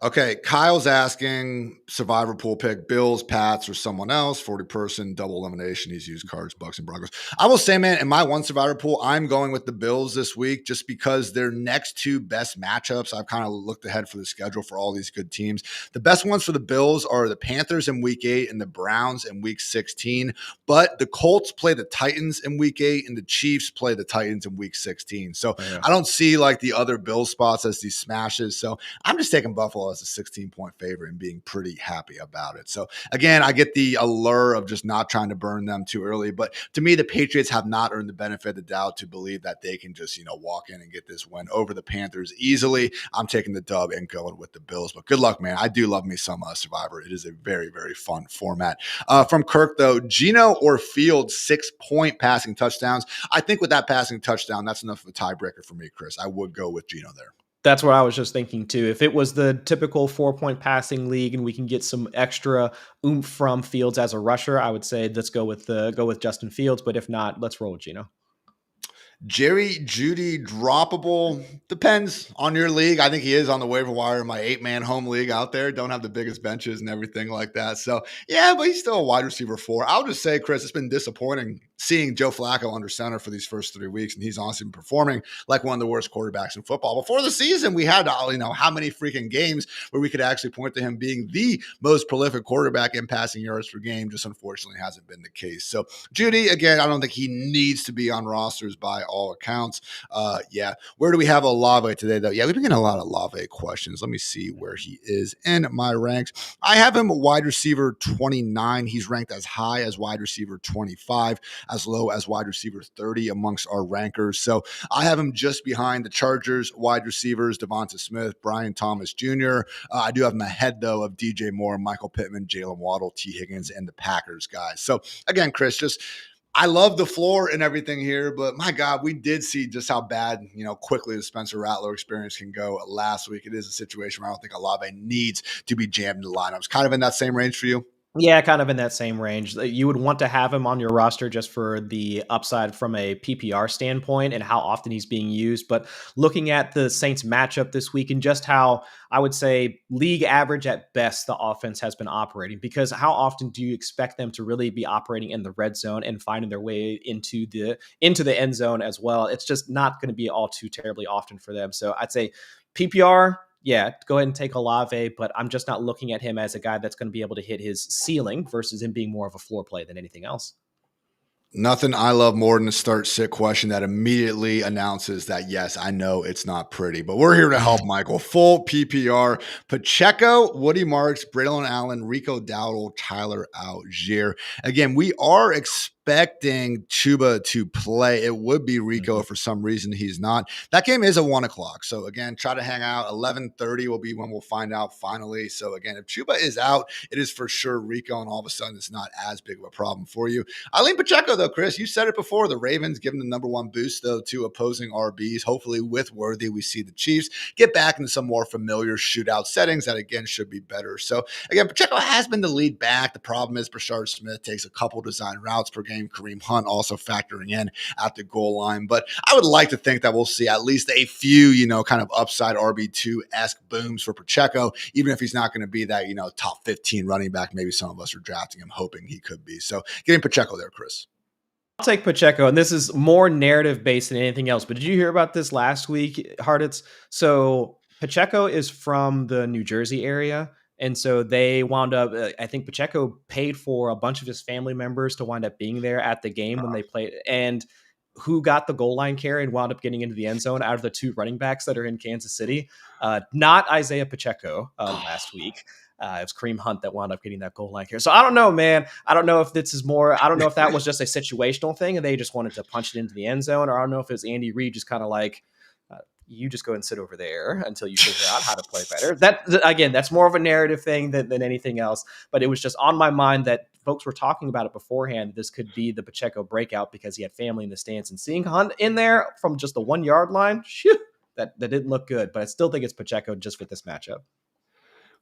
Okay, Kyle's asking survivor pool pick, Bills, Pats, or someone else, 40-person, double elimination. He's used Cards, Bucks, and Broncos. I will say, man, in my one survivor pool, I'm going with the Bills this week just because their next 2 best matchups, I've kind of looked ahead for the schedule for all these good teams. The best ones for the Bills are the Panthers in Week 8 and the Browns in Week 16. But the Colts play the Titans in Week 8 and the Chiefs play the Titans in Week 16. So I don't see like the other Bills spots as these smashes. So I'm just taking Buffalo well as a 16-point favorite and being pretty happy about it. So again, I get the allure of just not trying to burn them too early. But to me, the Patriots have not earned the benefit of the doubt to believe that they can just, walk in and get this win over the Panthers easily. I'm taking the dub and going with the Bills. But good luck, man. I do love me some Survivor. It is a very, very fun format. From Kirk, though, Geno or Fields, 6-point passing touchdowns. I think with that passing touchdown, that's enough of a tiebreaker for me, Chris. I would go with Geno there. That's what I was just thinking too. If it was the typical 4-point passing league and we can get some extra oomph from Fields as a rusher, I would say let's go with Justin Fields. But if not, let's roll with Geno. Jerry Jeudy droppable. Depends on your league. I think he is on the waiver wire in my 8-man home league out there. Don't have the biggest benches and everything like that. So yeah, but he's still a wide receiver 4. I'll just say, Chris, it's been disappointing seeing Joe Flacco under center for these first 3 weeks, and he's honestly been performing like one of the worst quarterbacks in football. Before the season, we had how many freaking games where we could actually point to him being the most prolific quarterback in passing yards per game. Just unfortunately hasn't been the case. So Jeudy, again, I don't think he needs to be on rosters by all accounts. Yeah. Where do we have Olave today, though? Yeah, we've been getting a lot of Olave questions. Let me see where he is in my ranks. I have him wide receiver 29. He's ranked as high as wide receiver 25, as low as wide receiver 30 amongst our rankers. So I have him just behind the Chargers wide receivers, Devonta Smith, Brian Thomas Jr. I do have him ahead, though, of DJ Moore, Michael Pittman, Jalen Waddle, T. Higgins, and the Packers guys. So again, Chris, I love the floor and everything here, but my God, we did see just how bad, quickly the Spencer Rattler experience can go last week. It is a situation where I don't think Olave needs to be jammed in the lineups. Kind of in that same range for you? Yeah, kind of in that same range. You would want to have him on your roster just for the upside from a PPR standpoint and how often he's being used. But looking at the Saints matchup this week and just how I would say league average at best the offense has been operating, because how often do you expect them to really be operating in the red zone and finding their way into the end zone as well? It's just not going to be all too terribly often for them. So I'd say PPR, yeah, go ahead and take Olave, but I'm just not looking at him as a guy that's going to be able to hit his ceiling versus him being more of a floor play than anything else. Nothing I love more than a start-sit question that immediately announces that, yes, I know it's not pretty, but we're here to help, Michael. Full PPR. Pacheco, Woody Marks, Braylon Allen, Rico Dowdle, Tyler Algier. Again, we are expecting Chuba to play. It would be Rico if for some reason he's not. That game is at 1 o'clock. So again, try to hang out. 11:30 will be when we'll find out finally. So again, if Chuba is out, it is for sure Rico, and all of a sudden it's not as big of a problem for you. Eileen Pacheco, though, Chris, you said it before. The Ravens giving the number 1 boost, though, to opposing RBs. Hopefully with Worthy, we see the Chiefs get back into some more familiar shootout settings that, again, should be better. So again, Pacheco has been the lead back. The problem is Brashard Smith takes a couple design routes per game. Kareem Hunt also factoring in at the goal line. But I would like to think that we'll see at least a few, kind of upside RB2-esque booms for Pacheco, even if he's not going to be that, top 15 running back. Maybe some of us are drafting him hoping he could be. So getting Pacheco there, Chris. I'll take Pacheco, and this is more narrative based than anything else. But did you hear about this last week, Hartitz? So Pacheco is from the New Jersey area. And so they wound up, I think Pacheco paid for a bunch of his family members to wind up being there at the game when they played. And who got the goal line carry and wound up getting into the end zone out of the 2 running backs that are in Kansas City? Not Isaiah Pacheco last week. It was Kareem Hunt that wound up getting that goal line carry. So I don't know, man. I don't know if this is more, I don't know if that was just a situational thing and they just wanted to punch it into the end zone, or I don't know if it was Andy Reid just kind of like, you just go and sit over there until you figure out how to play better. That, again, that's more of a narrative thing than anything else. But it was just on my mind that folks were talking about it beforehand. This could be the Pacheco breakout because he had family in the stands, and seeing Hunt in there from just the 1 yard line, that didn't look good. But I still think it's Pacheco just with this matchup.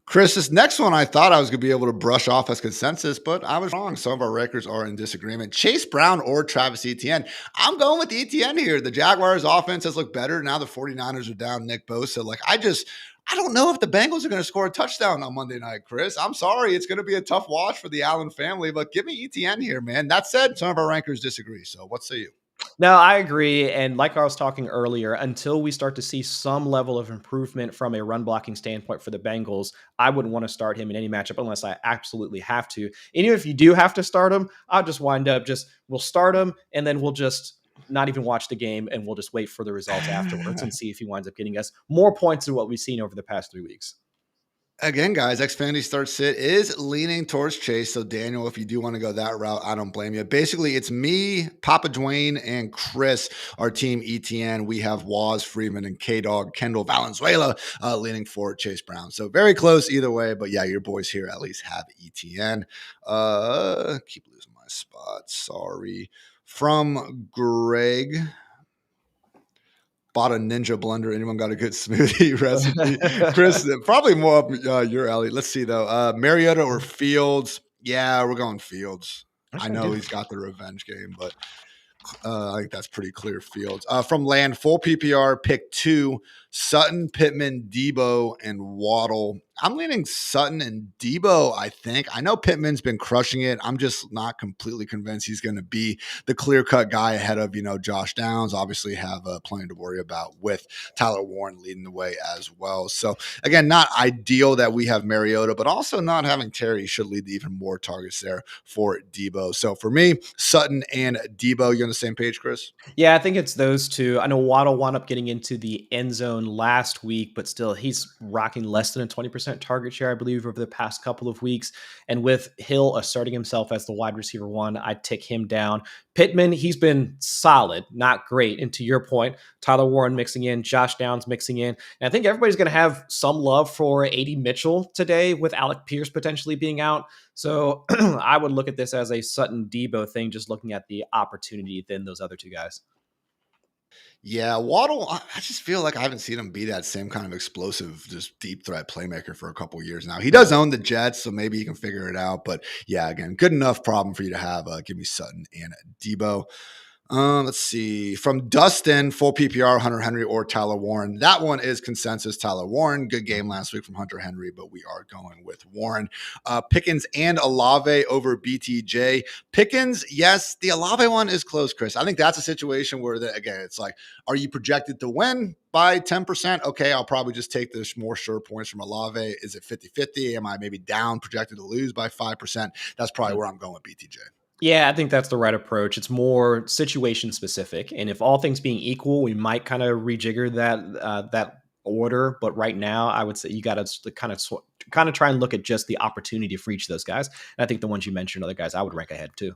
Chris, this next one I thought I was going to be able to brush off as consensus, but I was wrong. Some of our records are in disagreement. Chase Brown or Travis Etienne. I'm going with Etienne here. The Jaguars' offense has looked better. Now the 49ers are down Nick Bosa. I don't know if the Bengals are going to score a touchdown on Monday night, Chris. I'm sorry. It's going to be a tough watch for the Allen family, but give me Etienne here, man. That said, some of our rankers disagree. So what say you? No, I agree. And like I was talking earlier, until we start to see some level of improvement from a run blocking standpoint for the Bengals, I wouldn't want to start him in any matchup unless I absolutely have to. And even if you do have to start him, I'll just wind up we'll start him and then we'll just not even watch the game and we'll just wait for the results afterwards and see if he winds up getting us more points than what we've seen over the past 3 weeks. Again, guys, Xfinity Start Sit is leaning towards Chase. So, Daniel, if you do want to go that route, I don't blame you. Basically, it's me, Papa Dwayne, and Chris, our team ETN. We have Waz, Freeman, and K Dog, Kendall Valenzuela leaning for Chase Brown. So, very close either way. But yeah, your boys here at least have ETN. Keep losing my spot. Sorry. From Greg. Bought a ninja blender. Anyone got a good smoothie recipe? Chris, probably more up your alley. Let's see though. Mariota or Fields? Yeah, we're going Fields. I Okay, know dude. he's got the revenge game, but I think that's pretty clear Fields. From Land, full PPR, pick 2, Sutton, Pittman, Debo, and Waddle. I'm leaning Sutton and Debo, I think. I know Pittman's been crushing it. I'm just not completely convinced he's going to be the clear-cut guy ahead of, Josh Downs. Obviously have plenty to worry about with Tyler Warren leading the way as well. So, again, not ideal that we have Mariota, but also not having Terry should lead to even more targets there for Debo. So, for me, Sutton and Debo, you're on the same page, Chris? Yeah, I think it's those two. I know Waddle wound up getting into the end zone last week, but still he's rocking less than a 20% target share, I believe, over the past couple of weeks. And with Hill asserting himself as the wide receiver one, I'd tick him down. Pittman, he's been solid, not great. And to your point, Tyler Warren mixing in, Josh Downs mixing in. And I think everybody's going to have some love for A.D. Mitchell today with Alec Pierce potentially being out. So I would look at this as a Sutton Debo thing, just looking at the opportunity than those other two guys. Yeah, Waddle, I just feel like I haven't seen him be that same kind of explosive, just deep threat playmaker for a couple years now. He does own the Jets, so maybe he can figure it out. But yeah, again, good enough problem for you to have. Give me Sutton and Debo. Let's see. From Dustin, full PPR, Hunter Henry or Tyler Warren. That one is consensus Tyler Warren. Good game last week from Hunter Henry, but we are going with Warren. Pickens and Olave over BTJ. Pickens, yes. The Olave one is close, Chris. I think that's a situation where, again, it's like, are you projected to win by 10%? Okay, I'll probably just take the more sure points from Olave. Is it 50-50? Am I maybe down projected to lose by 5%? That's probably where I'm going with BTJ. Yeah, I think that's the right approach. It's more situation specific, and if all things being equal, we might kind of rejigger that order. But right now, I would say you got to kind of try and look at just the opportunity for each of those guys. And I think the ones you mentioned, other guys, I would rank ahead too.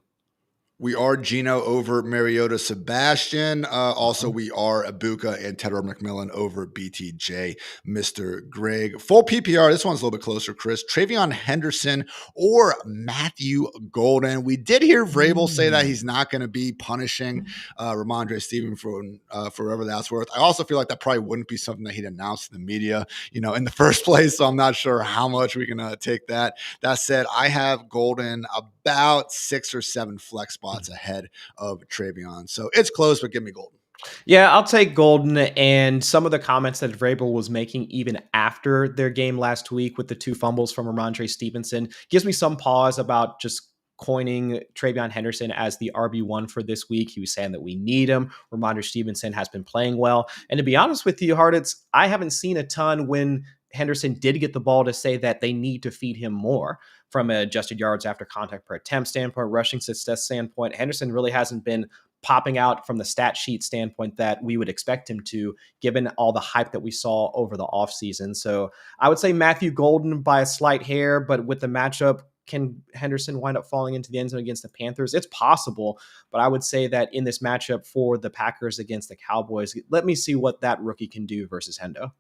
We are Gino over Mariota Sebastian. Also, we are Ibuka and Tedder McMillan over BTJ, Mr. Greg. Full PPR. This one's a little bit closer, Chris. Travion Henderson or Matthew Golden. We did hear Vrabel say that he's not going to be punishing Ramondre Stevenson for whatever that's worth. I also feel like that probably wouldn't be something that he'd announce to the media, in the first place. So I'm not sure how much we can take that. That said, I have Golden about 6 or 7 flex spots ahead of Travion. So it's close, but give me Golden. Yeah, I'll take Golden. And some of the comments that Vrabel was making even after their game last week with the 2 fumbles from Ramondre Stevenson gives me some pause about just coining Travion Henderson as the RB1 for this week. He was saying that we need him. Ramondre Stevenson has been playing well. And to be honest with you, Hartitz, I haven't seen a ton when Henderson did get the ball to say that they need to feed him more from a adjusted yards after contact per attempt standpoint, rushing success standpoint. Henderson really hasn't been popping out from the stat sheet standpoint that we would expect him to, given all the hype that we saw over the offseason. So I would say Matthew Golden by a slight hair, but with the matchup, can Henderson wind up falling into the end zone against the Panthers? It's possible, but I would say that in this matchup for the Packers against the Cowboys, let me see what that rookie can do versus Hendo.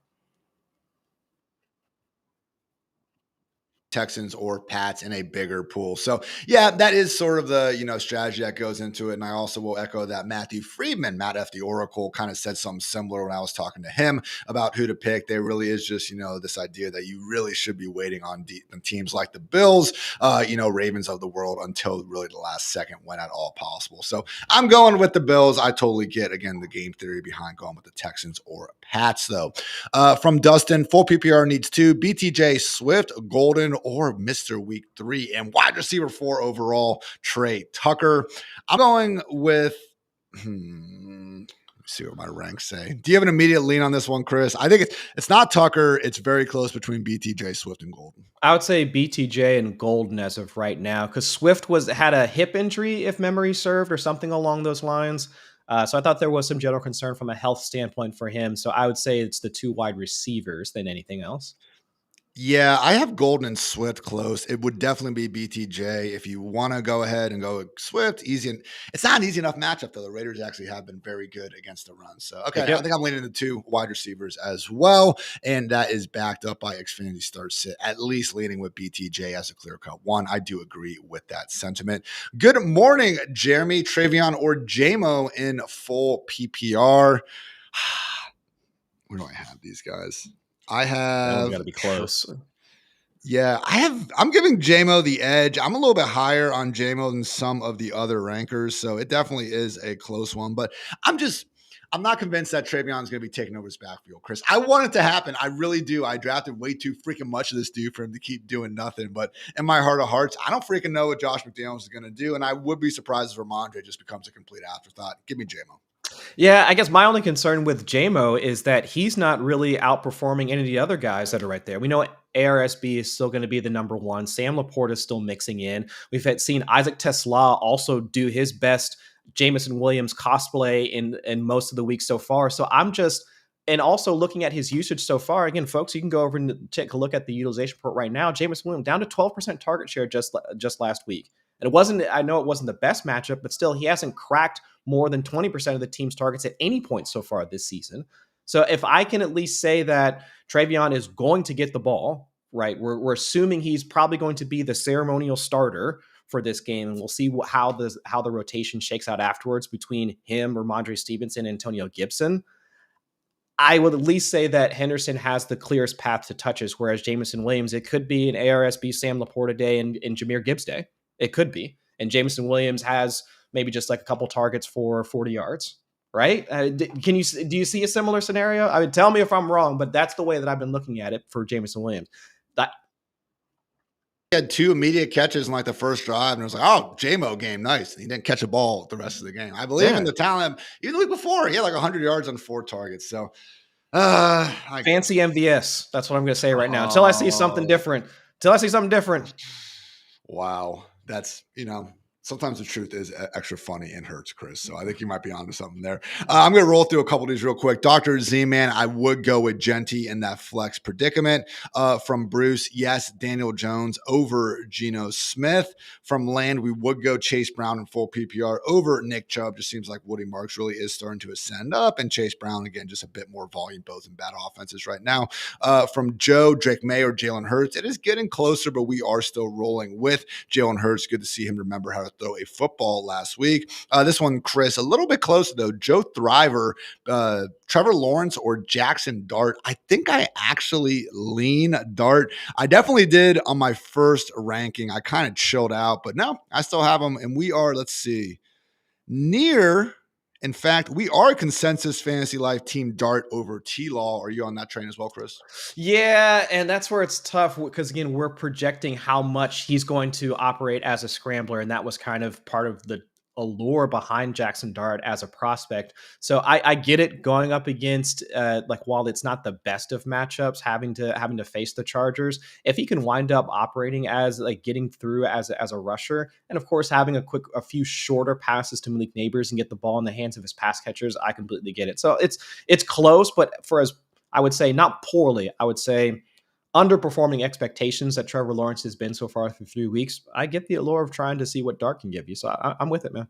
Texans or Pats in a bigger pool. So yeah, that is sort of the, strategy that goes into it. And I also will echo that Matthew Friedman, Matt F. the Oracle, kind of said something similar when I was talking to him about who to pick. There really is just, this idea that you really should be waiting on teams like the Bills, Ravens of the world until really the last second when at all possible. So I'm going with the Bills. I totally get, again, the game theory behind going with the Texans or Pats though. From Dustin, full PPR needs 2, BTJ, Swift, Golden, or Mr. Week 3, and wide receiver 4 overall, Trey Tucker. I'm going with, let's see what my ranks say. Do you have an immediate lean on this one, Chris? I think it's not Tucker. It's very close between BTJ, Swift, and Golden. I would say BTJ and Golden as of right now, because Swift had a hip injury, if memory served, or something along those lines. So I thought there was some general concern from a health standpoint for him. So I would say it's the 2 wide receivers than anything else. Yeah, I have Golden and Swift close. It would definitely be BTJ. If you want to go ahead and go Swift, easy. And it's not an easy enough matchup, though. The Raiders actually have been very good against the run. So, okay, Yep, I yep. think I'm leaning into 2 wide receivers as well. And that is backed up by Xfinity Start Sit, at least leading with BTJ as a clear cut one. I do agree with that sentiment. Good morning, Jeremy, Travion, or JMO in full PPR. Where do I have these guys? I That one's have got to be close. I'm giving JMO the edge. I'm a little bit higher on JMO than some of the other rankers, so it definitely is a close one. But I'm not convinced that Travion is going to be taking over his backfield, Chris. I want it to happen. I really do. I drafted way too freaking much of this dude for him to keep doing nothing. But in my heart of hearts, I don't freaking know what Josh McDaniels is going to do, and I would be surprised if Ramondre just becomes a complete afterthought. Give me JMO. Yeah, I guess my only concern with JMO is that he's not really outperforming any of the other guys that are right there. We know ARSB is still going to be the number one. Sam Laporta is still mixing in. Seen Isaac Tesla also do his best Jameson Williams cosplay in most of the week so far. So and also looking at his usage so far, again, folks, you can go over and take a look at the utilization report right now. Jameson Williams down to 12% target share just last week. And I know it wasn't the best matchup, but still, he hasn't cracked more than 20% of the team's targets at any point so far this season. So if I can at least say that Travion is going to get the ball, right, we're assuming he's probably going to be the ceremonial starter for this game, and we'll see how the rotation shakes out afterwards between him, Ramondre Stevenson, and Antonio Gibson. I would at least say that Henderson has the clearest path to touches, whereas Jameson Williams, it could be an ARSB Sam Laporta day and Jameer Gibbs day. It could be. And Jameson Williams has maybe just like a couple targets for 40 yards, right? Do you see a similar scenario? I mean, tell me if I'm wrong, but that's the way that I've been looking at it for Jameson Williams. He had 2 immediate catches in like the first drive, and it was like, oh, JMO game, nice. He didn't catch a ball the rest of the game. I believe in the talent. Even the week before, he had like 100 yards on 4 targets. So, fancy MVS. That's what I'm going to say right now. Until I see something different. Wow, that's sometimes the truth is extra funny and hurts, Chris. So I think you might be onto something there. I'm going to roll through a couple of these real quick. Dr. Z-Man, I would go with Genty in that flex predicament. From Bruce, yes, Daniel Jones over Geno Smith. From Land, we would go Chase Brown in full PPR over Nick Chubb. Just seems like Woody Marks really is starting to ascend up. And Chase Brown, again, just a bit more volume, both in bad offenses right now. From Joe, Drake May or Jalen Hurts, it is getting closer, but we are still rolling with Jalen Hurts. Good to see him remember how to throw a football last week. This one, Chris, a little bit closer though. Joe Thriver, Trevor Lawrence, or Jackson Dart. I think I actually lean Dart. I definitely did on my first ranking. I kind of chilled out, but no, I still have him. And we are, let's see, near. In fact, we are a consensus fantasy life team Dart over T-Law. Are you on that train as well, Chris? Yeah, and that's where it's tough because, again, we're projecting how much he's going to operate as a scrambler, and that was kind of part of the allure behind Jackson Dart as a prospect. So I get it going up against while it's not the best of matchups, having to face the Chargers. If he can wind up operating as like getting through as a rusher, and of course having a few shorter passes to Malik Neighbors and get the ball in the hands of his pass catchers, I completely get it. So it's close, but I would say not poorly. I would say underperforming expectations that Trevor Lawrence has been so far through 3 weeks. I get the allure of trying to see what Dart can give you. So I'm with it, man.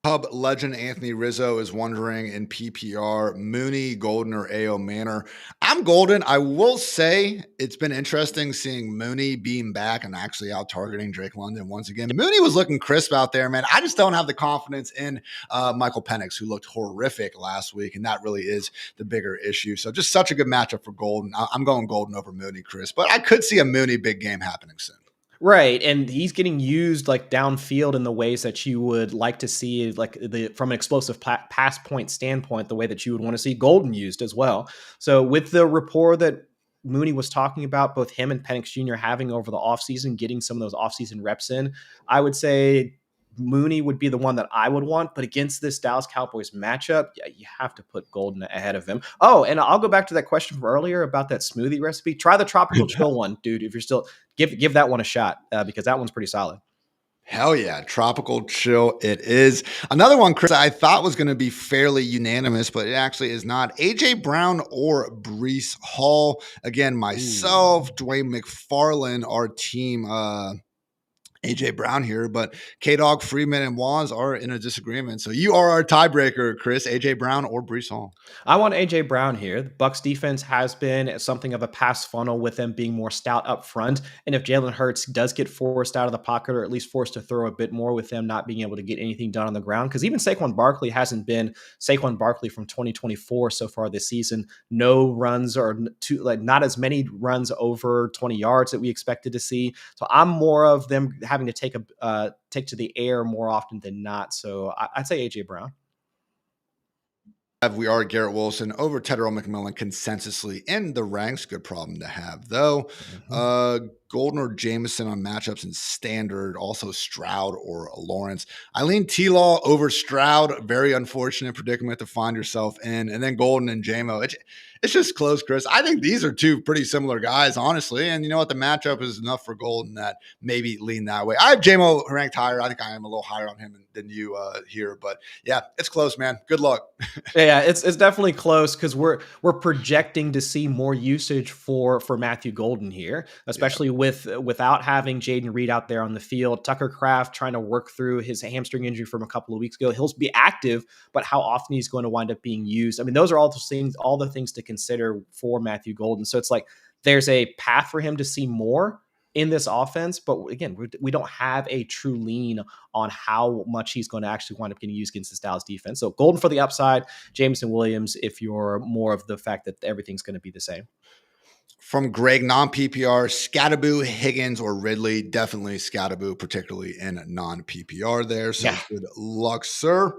Hub legend Anthony Rizzo is wondering in PPR, Mooney, Golden, or AO Manor. I'm Golden. I will say it's been interesting seeing Mooney being back and actually out targeting Drake London once again. Mooney was looking crisp out there, man. I just don't have the confidence in Michael Penix, who looked horrific last week, and that really is the bigger issue. So just such a good matchup for Golden. I'm going Golden over Mooney, Chris, but I could see a Mooney big game happening soon. Right, and he's getting used like downfield in the ways that you would like to see, like from an explosive pass point standpoint, the way that you would want to see Golden used as well. So with the rapport that Mooney was talking about, both him and Penix Jr. having over the offseason, getting some of those offseason reps in, I would say Mooney would be the one that I would want, but against this Dallas Cowboys matchup, yeah, you have to put Golden ahead of him. Oh, and I'll go back to that question from earlier about that smoothie recipe. Try the tropical chill one, dude. If you're still give that one a shot because that one's pretty solid. Hell yeah, tropical chill it is. Another one, Chris, I thought was going to be fairly unanimous, but it actually is not. AJ Brown or Brees Hall. Again, Ooh. myself, Dwayne McFarland, our team, AJ Brown here, but K Dog, Freeman, and Waz are in a disagreement. So you are our tiebreaker, Chris. AJ Brown or Brees Hall. I want AJ Brown here. The Bucks defense has been something of a pass funnel with them being more stout up front. And if Jalen Hurts does get forced out of the pocket or at least forced to throw a bit more with them not being able to get anything done on the ground, because even Saquon Barkley hasn't been Saquon Barkley from 2024 so far this season. No runs or not as many runs over 20 yards that we expected to see. So I'm more of them having to take to the air more often than not. So I'd say AJ Brown. We are Garrett Wilson over Tedderell McMillan consensusly in the ranks. Good problem to have, though. Mhm. Golden or Jameson on matchups and standard. Also Stroud or Lawrence. I lean T-Law over Stroud. Very unfortunate predicament to find yourself in. And then Golden and JMO. It's just close, Chris. I think these are two pretty similar guys, honestly. And you know what? The matchup is enough for Golden that maybe lean that way. I have JMO ranked higher. I think I am a little higher on him than you here. But yeah, it's close, man. Good luck. Yeah, it's definitely close because we're projecting to see more usage for Matthew Golden here, Yeah. especially without having Jaden Reed out there on the field. Tucker Kraft trying to work through his hamstring injury from a couple of weeks ago. He'll be active, but how often he's going to wind up being used? I mean, those are all the things to consider for Matthew Golden. So it's like there's a path for him to see more in this offense, but again, we don't have a true lean on how much he's going to actually wind up getting used against this Dallas defense. So Golden for the upside, Jameson Williams if you're more of the fact that everything's going to be the same. From Greg, non-PPR, Scattaboo, Higgins, or Ridley. Definitely Scattaboo, particularly in non-PPR there. So Yeah, good luck, sir.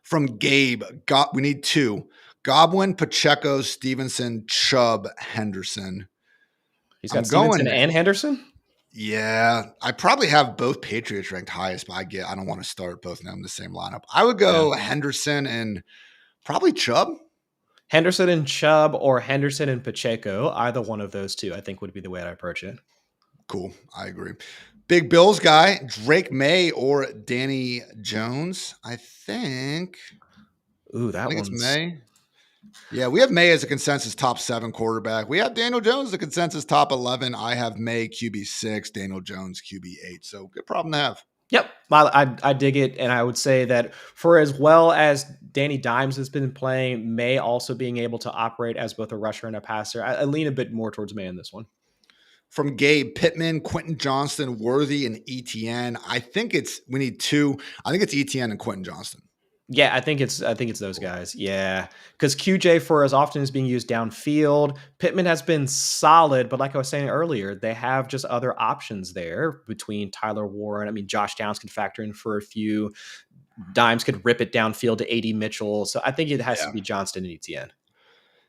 From Gabe, we need two. Godwin, Pacheco, Stevenson, Chubb, Henderson. he's I'm got Stevenson going, and Henderson. yeah, I probably have both Patriots ranked highest, but I don't want to start both of them in the same lineup. I would Yeah. go Henderson and probably Chubb. Henderson and Chubb or Henderson and Pacheco, either one of those two, I think would be the way I'd approach it. Cool. I agree. Big Bills guy, Drake May or Danny Jones. Ooh, I that think it's one's May. Yeah, we have May as a consensus top 7 quarterback. We have Daniel Jones as a consensus top 11. I have May QB6, Daniel Jones QB8. So good problem to have. Yep, I dig it, and I would say that for as well as Danny Dimes has been playing, May also being able to operate as both a rusher and a passer, I lean a bit more towards May in this one. From Gabe, Pittman, Quentin Johnston, Worthy, and ETN. We need two. I think it's ETN and Quentin Johnston. Yeah, I think it's those guys. Yeah, because QJ for as often as being used downfield, Pittman has been solid, but like I was saying earlier, they have just other options there between Tyler Warren. I mean, Josh Downs can factor in for a few. Dimes could rip it downfield to AD Mitchell. So I think it has to Yeah. be Johnston and ETN.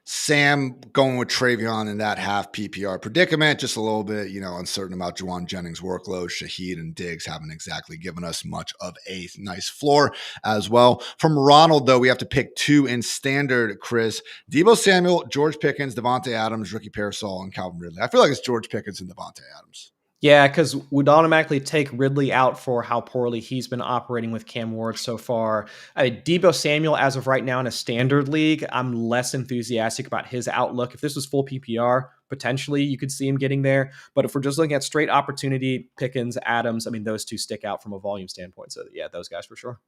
Sam going with Travion in that half PPR predicament. Just a little bit, uncertain about Juwan Jennings' workload. Shaheed and Diggs haven't exactly given us much of a nice floor as well. From Ronald, though, we have to pick two in standard, Chris. Deebo Samuel, George Pickens, Devontae Adams, Ricky Parasol, and Calvin Ridley. I feel like it's George Pickens and Devontae Adams. Yeah, because we'd automatically take Ridley out for how poorly he's been operating with Cam Ward so far. Deebo Samuel, as of right now in a standard league, I'm less enthusiastic about his outlook. If this was full PPR, potentially you could see him getting there. But if we're just looking at straight opportunity, Pickens, Adams, I mean, those two stick out from a volume standpoint. So yeah, those guys for sure.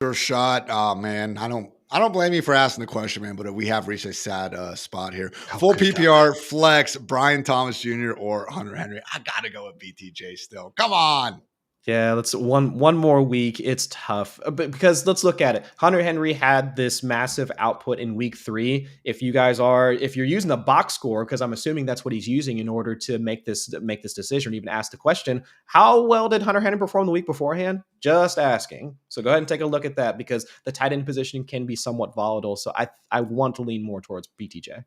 Sure shot. Oh man, I don't blame you for asking the question, man, but we have reached a sad spot here. Oh, Full good God. PPR, flex, Brian Thomas Jr. or Hunter Henry. I gotta go with BTJ still. Come on. Yeah, let's one more week. It's tough, but because let's look at it. Hunter Henry had this massive output in week 3. If you're using the box score, because I'm assuming that's what he's using in order to make this decision, or even ask the question, how well did Hunter Henry perform the week beforehand? Just asking. So go ahead and take a look at that because the tight end position can be somewhat volatile. So I want to lean more towards BTJ.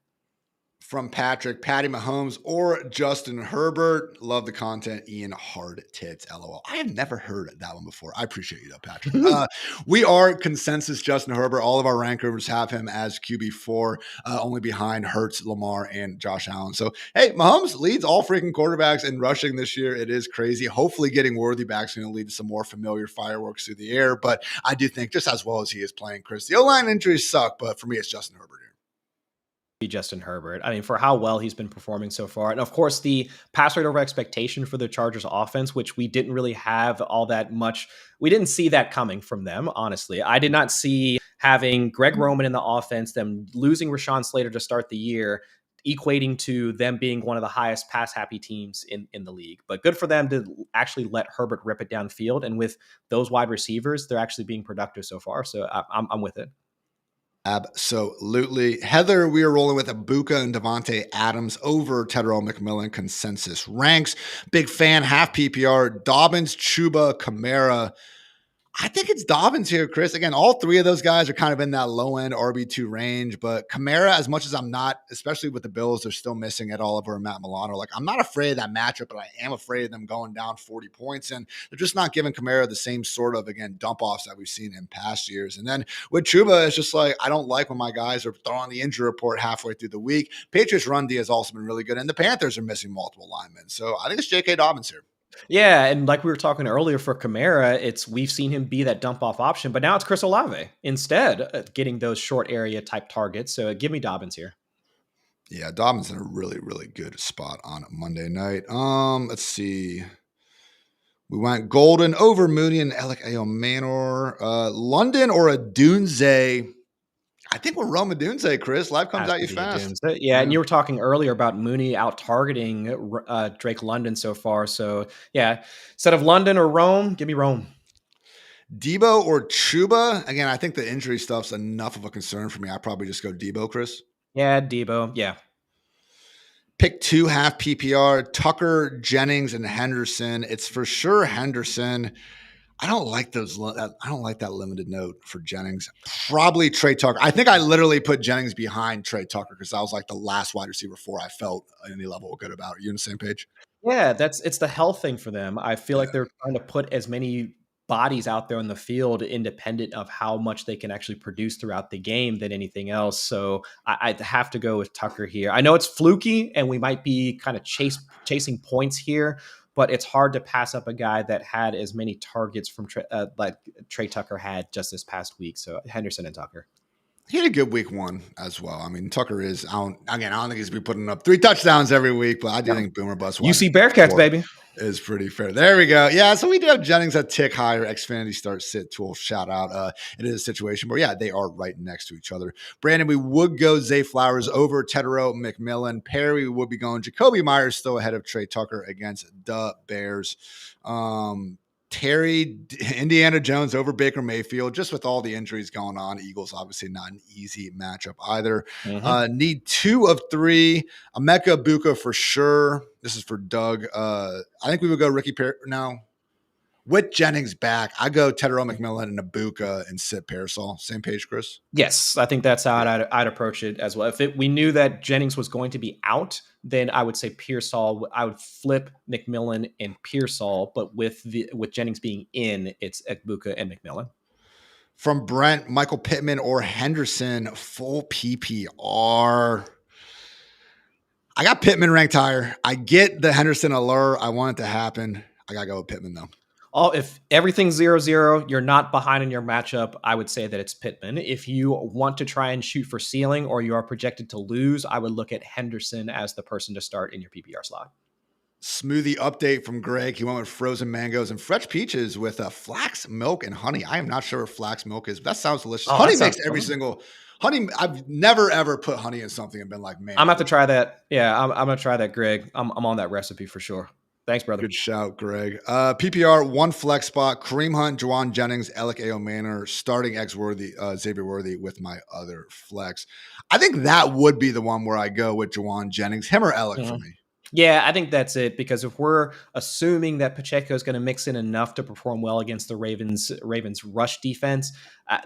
From Patrick, Patty Mahomes, or Justin Herbert. Love the content. Ian Hartitz, LOL. I have never heard that one before. I appreciate you though, Patrick. We are consensus Justin Herbert. All of our rankers have him as QB4, only behind Hurts, Lamar, and Josh Allen. So, hey, Mahomes leads all freaking quarterbacks in rushing this year. It is crazy. Hopefully getting Worthy back is going to lead to some more familiar fireworks through the air. But I do think just as well as he is playing, Chris, the O-line injuries suck. But for me, it's Justin Herbert here. Justin Herbert. I mean, for how well he's been performing so far. And of course, the pass rate over expectation for the Chargers offense, which we didn't really have all that much. We didn't see that coming from them, honestly. I did not see having Greg Roman in the offense, them losing Rashawn Slater to start the year, equating to them being one of the highest pass happy teams in the league. But good for them to actually let Herbert rip it downfield. And with those wide receivers, they're actually being productive so far. So I'm with it. Absolutely. Heather, we are rolling with Ibuka and Devontae Adams over Tedero McMillan consensus ranks. Big fan, half PPR, Dobbins, Chuba, Kamara. I think it's Dobbins here, Chris. Again, all three of those guys are kind of in that low-end RB2 range, but Kamara, as much as I'm not, especially with the Bills, they're still missing Ed Oliver and Matt Milano. Like, I'm not afraid of that matchup, but I am afraid of them going down 40 points, and they're just not giving Kamara the same sort of, again, dump-offs that we've seen in past years. And then with Chuba, it's just like, I don't like when my guys are throwing the injury report halfway through the week. Patriots' run D has also been really good, and the Panthers are missing multiple linemen. So I think it's J.K. Dobbins here. Yeah, and like we were talking earlier for Kamara, we've seen him be that dump off option, but now it's Chris Olave instead, getting those short area type targets. So give me Dobbins here. Yeah, Dobbins in a really, really good spot on Monday night. Let's see. We went Golden over Mooney and Alec Ayo Manor. London or a Dunze. I think we're Roma Dunze, Chris. Life comes at you fast. Yeah, and you were talking earlier about Mooney out targeting Drake London so far. So yeah, instead of London or Rome, give me Rome. Debo or Chuba. Again, I think the injury stuff's enough of a concern for me. I probably just go Debo, Chris. Yeah, Debo. Yeah. Pick 2 half PPR, Tucker, Jennings, and Henderson. It's for sure Henderson. I don't like those. I don't like that limited note for Jennings. Probably Trey Tucker. I think I literally put Jennings behind Trey Tucker because that was like the last wide receiver 4 I felt any level good about. Are you on the same page? Yeah, it's the health thing for them. I feel like they're trying to put as many bodies out there on the field independent of how much they can actually produce throughout the game than anything else. So I'd have to go with Tucker here. I know it's fluky and we might be kind of chasing points here, but it's hard to pass up a guy that had as many targets from like Trey Tucker had just this past week. So Henderson and Tucker. He had a good week 1 as well. I mean, Tucker is, I don't think he's be putting up 3 touchdowns every week, but I do think Boomer Bust UC Bearcats, baby. Is pretty fair. There we go. Yeah, so we do have Jennings a tick higher. Xfinity start sit tool shout out. It is a situation where, yeah, they are right next to each other. Brandon, we would go Zay Flowers over Tedero McMillan. Perry would be going Jacoby Myers still ahead of Trey Tucker against the Bears. Terry, Indiana Jones over Baker Mayfield, just with all the injuries going on. Eagles, obviously not an easy matchup either. Need 2 of 3. Emeka Ibuka for sure. This is for Doug. I think we would go Ricky Perry now. With Jennings back, I go Tedero McMillan and Ibuka and sit Pearsall. Same page, Chris? Yes, I think that's how I'd approach it as well. If we knew that Jennings was going to be out, then I would say Pearsall. I would flip McMillan and Pearsall, but with Jennings being in, it's Ibuka and McMillan. From Brent, Michael Pittman or Henderson, full PPR. I got Pittman ranked higher. I get the Henderson allure. I want it to happen. I got to go with Pittman, though. If everything's 0-0, you're not behind in your matchup, I would say that it's Pittman. If you want to try and shoot for ceiling or you are projected to lose, I would look at Henderson as the person to start in your PPR slot. Smoothie update from Greg. He went with frozen mangoes and fresh peaches with flax milk and honey. I am not sure what flax milk is, but that sounds delicious. Honey makes every single honey. I've never ever put honey in something and been like, man, I'm gonna have to try that. Yeah, I'm gonna try that, Greg. I'm on that recipe for sure. Thanks, brother. Good shout, Greg. PPR, 1 flex spot, Kareem Hunt, Juwan Jennings, Alec Ayo Manor, starting Xavier Worthy with my other flex. I think that would be the one where I go with Juwan Jennings, him or Alec for me. Yeah, I think that's it, because if we're assuming that Pacheco is going to mix in enough to perform well against the Ravens rush defense,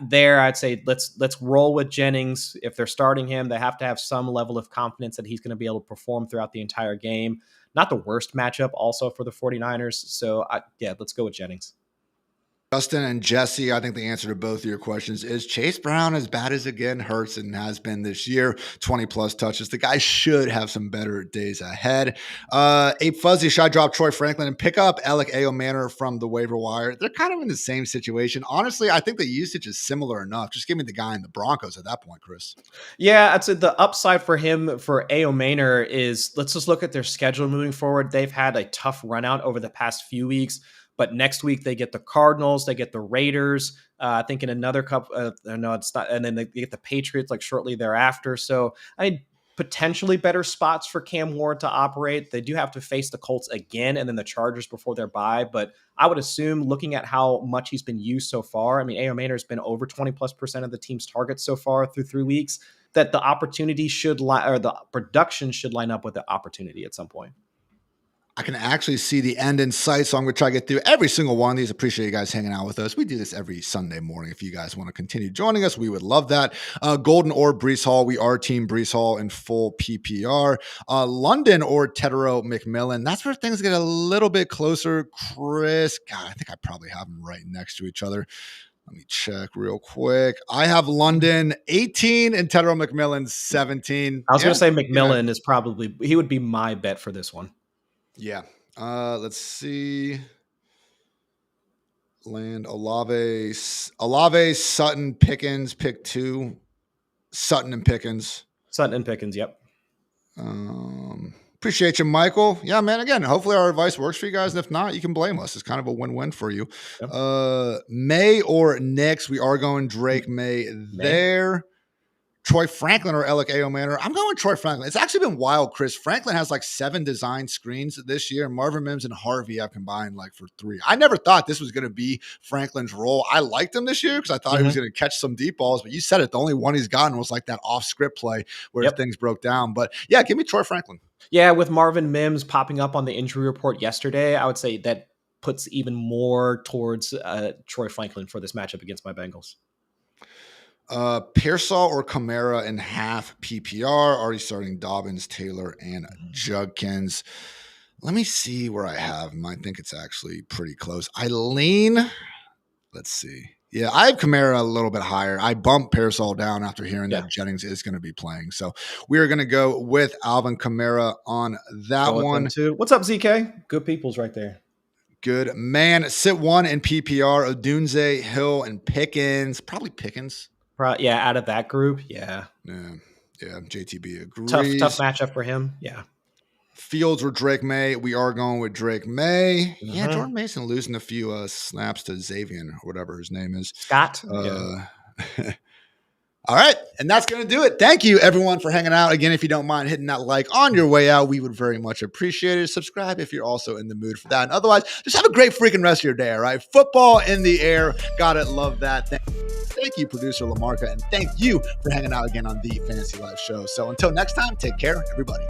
there I'd say let's roll with Jennings. If they're starting him, they have to have some level of confidence that he's going to be able to perform throughout the entire game. Not the worst matchup also for the 49ers. So yeah, let's go with Jennings. Justin and Jesse, I think the answer to both of your questions is Chase Brown, as bad as again hurts and has been this year, 20 plus touches. The guy should have some better days ahead. Ape Fuzzy, should I drop Troy Franklin and pick up Alec Manor from the waiver wire? They're kind of in the same situation. Honestly, I think the usage is similar enough. Just give me the guy in the Broncos at that point, Chris. Yeah, I'd say the upside for him, for Manor, is let's just look at their schedule moving forward. They've had a tough run out over the past few weeks. But next week they get the Cardinals, they get the Raiders. I think in another couple, no, it's not, and then they get the Patriots like shortly thereafter. So potentially better spots for Cam Ward to operate. They do have to face the Colts again, and then the Chargers before their bye. But I would assume, looking at how much he's been used so far, I mean, Manor has been over 20+% of the team's targets so far through 3 weeks. That the opportunity should or the production should line up with the opportunity at some point. I can actually see the end in sight, so I'm going to try to get through every single one of these. Appreciate you guys hanging out with us. We do this every Sunday morning. If you guys want to continue joining us, we would love that. Golden or Brees Hall. We are Team Brees Hall in full PPR. London or Tedero McMillan. That's where things get a little bit closer. Chris, God, I think I probably have them right next to each other. Let me check real quick. I have London 18 and Tedero McMillan 17. I was going to say McMillan is probably, he would be my bet for this one. Yeah. Let's see. Land Olave, Sutton, Pickens, pick 2. Sutton and Pickens. Yep. Appreciate you, Michael. Yeah, man. Again, hopefully our advice works for you guys. And if not, you can blame us. It's kind of a win-win for you. Yep. May or Knicks. We are going Drake May there. Troy Franklin or Alec Manor. I'm going with Troy Franklin. It's actually been wild, Chris. Franklin has like 7 design screens this year. Marvin Mims and Harvey have combined like for 3. I never thought this was going to be Franklin's role. I liked him this year because I thought he was going to catch some deep balls, but you said it. The only one he's gotten was like that off-script play where things broke down. But yeah, give me Troy Franklin. Yeah, with Marvin Mims popping up on the injury report yesterday, I would say that puts even more towards Troy Franklin for this matchup against my Bengals. Pearsall or Kamara in half PPR. Already starting Dobbins, Taylor, and Judkins. Let me see where I have him. I think it's actually pretty close. I lean. Let's see. Yeah, I have Kamara a little bit higher. I bumped Pearsall down after hearing that Jennings is going to be playing. So we are going to go with Alvin Kamara on that one. Too. What's up, ZK? Good people's right there. Good man. Sit 1 in PPR. Odunze, Hill, and Pickens. Probably Pickens. Yeah, out of that group, yeah. JTB agrees. Tough matchup for him, yeah. Fields or Drake May. We are going with Drake May. Yeah, Jordan Mason losing a few snaps to Xavier or whatever his name is. Scott. All right, and that's going to do it. Thank you, everyone, for hanging out. Again, if you don't mind hitting that like on your way out, we would very much appreciate it. Subscribe if you're also in the mood for that. And otherwise, just have a great freaking rest of your day, all right? Football in the air. Gotta love that. Thank you, producer Lamarca, and thank you for hanging out again on the Fantasy Life Show. So until next time, take care, everybody.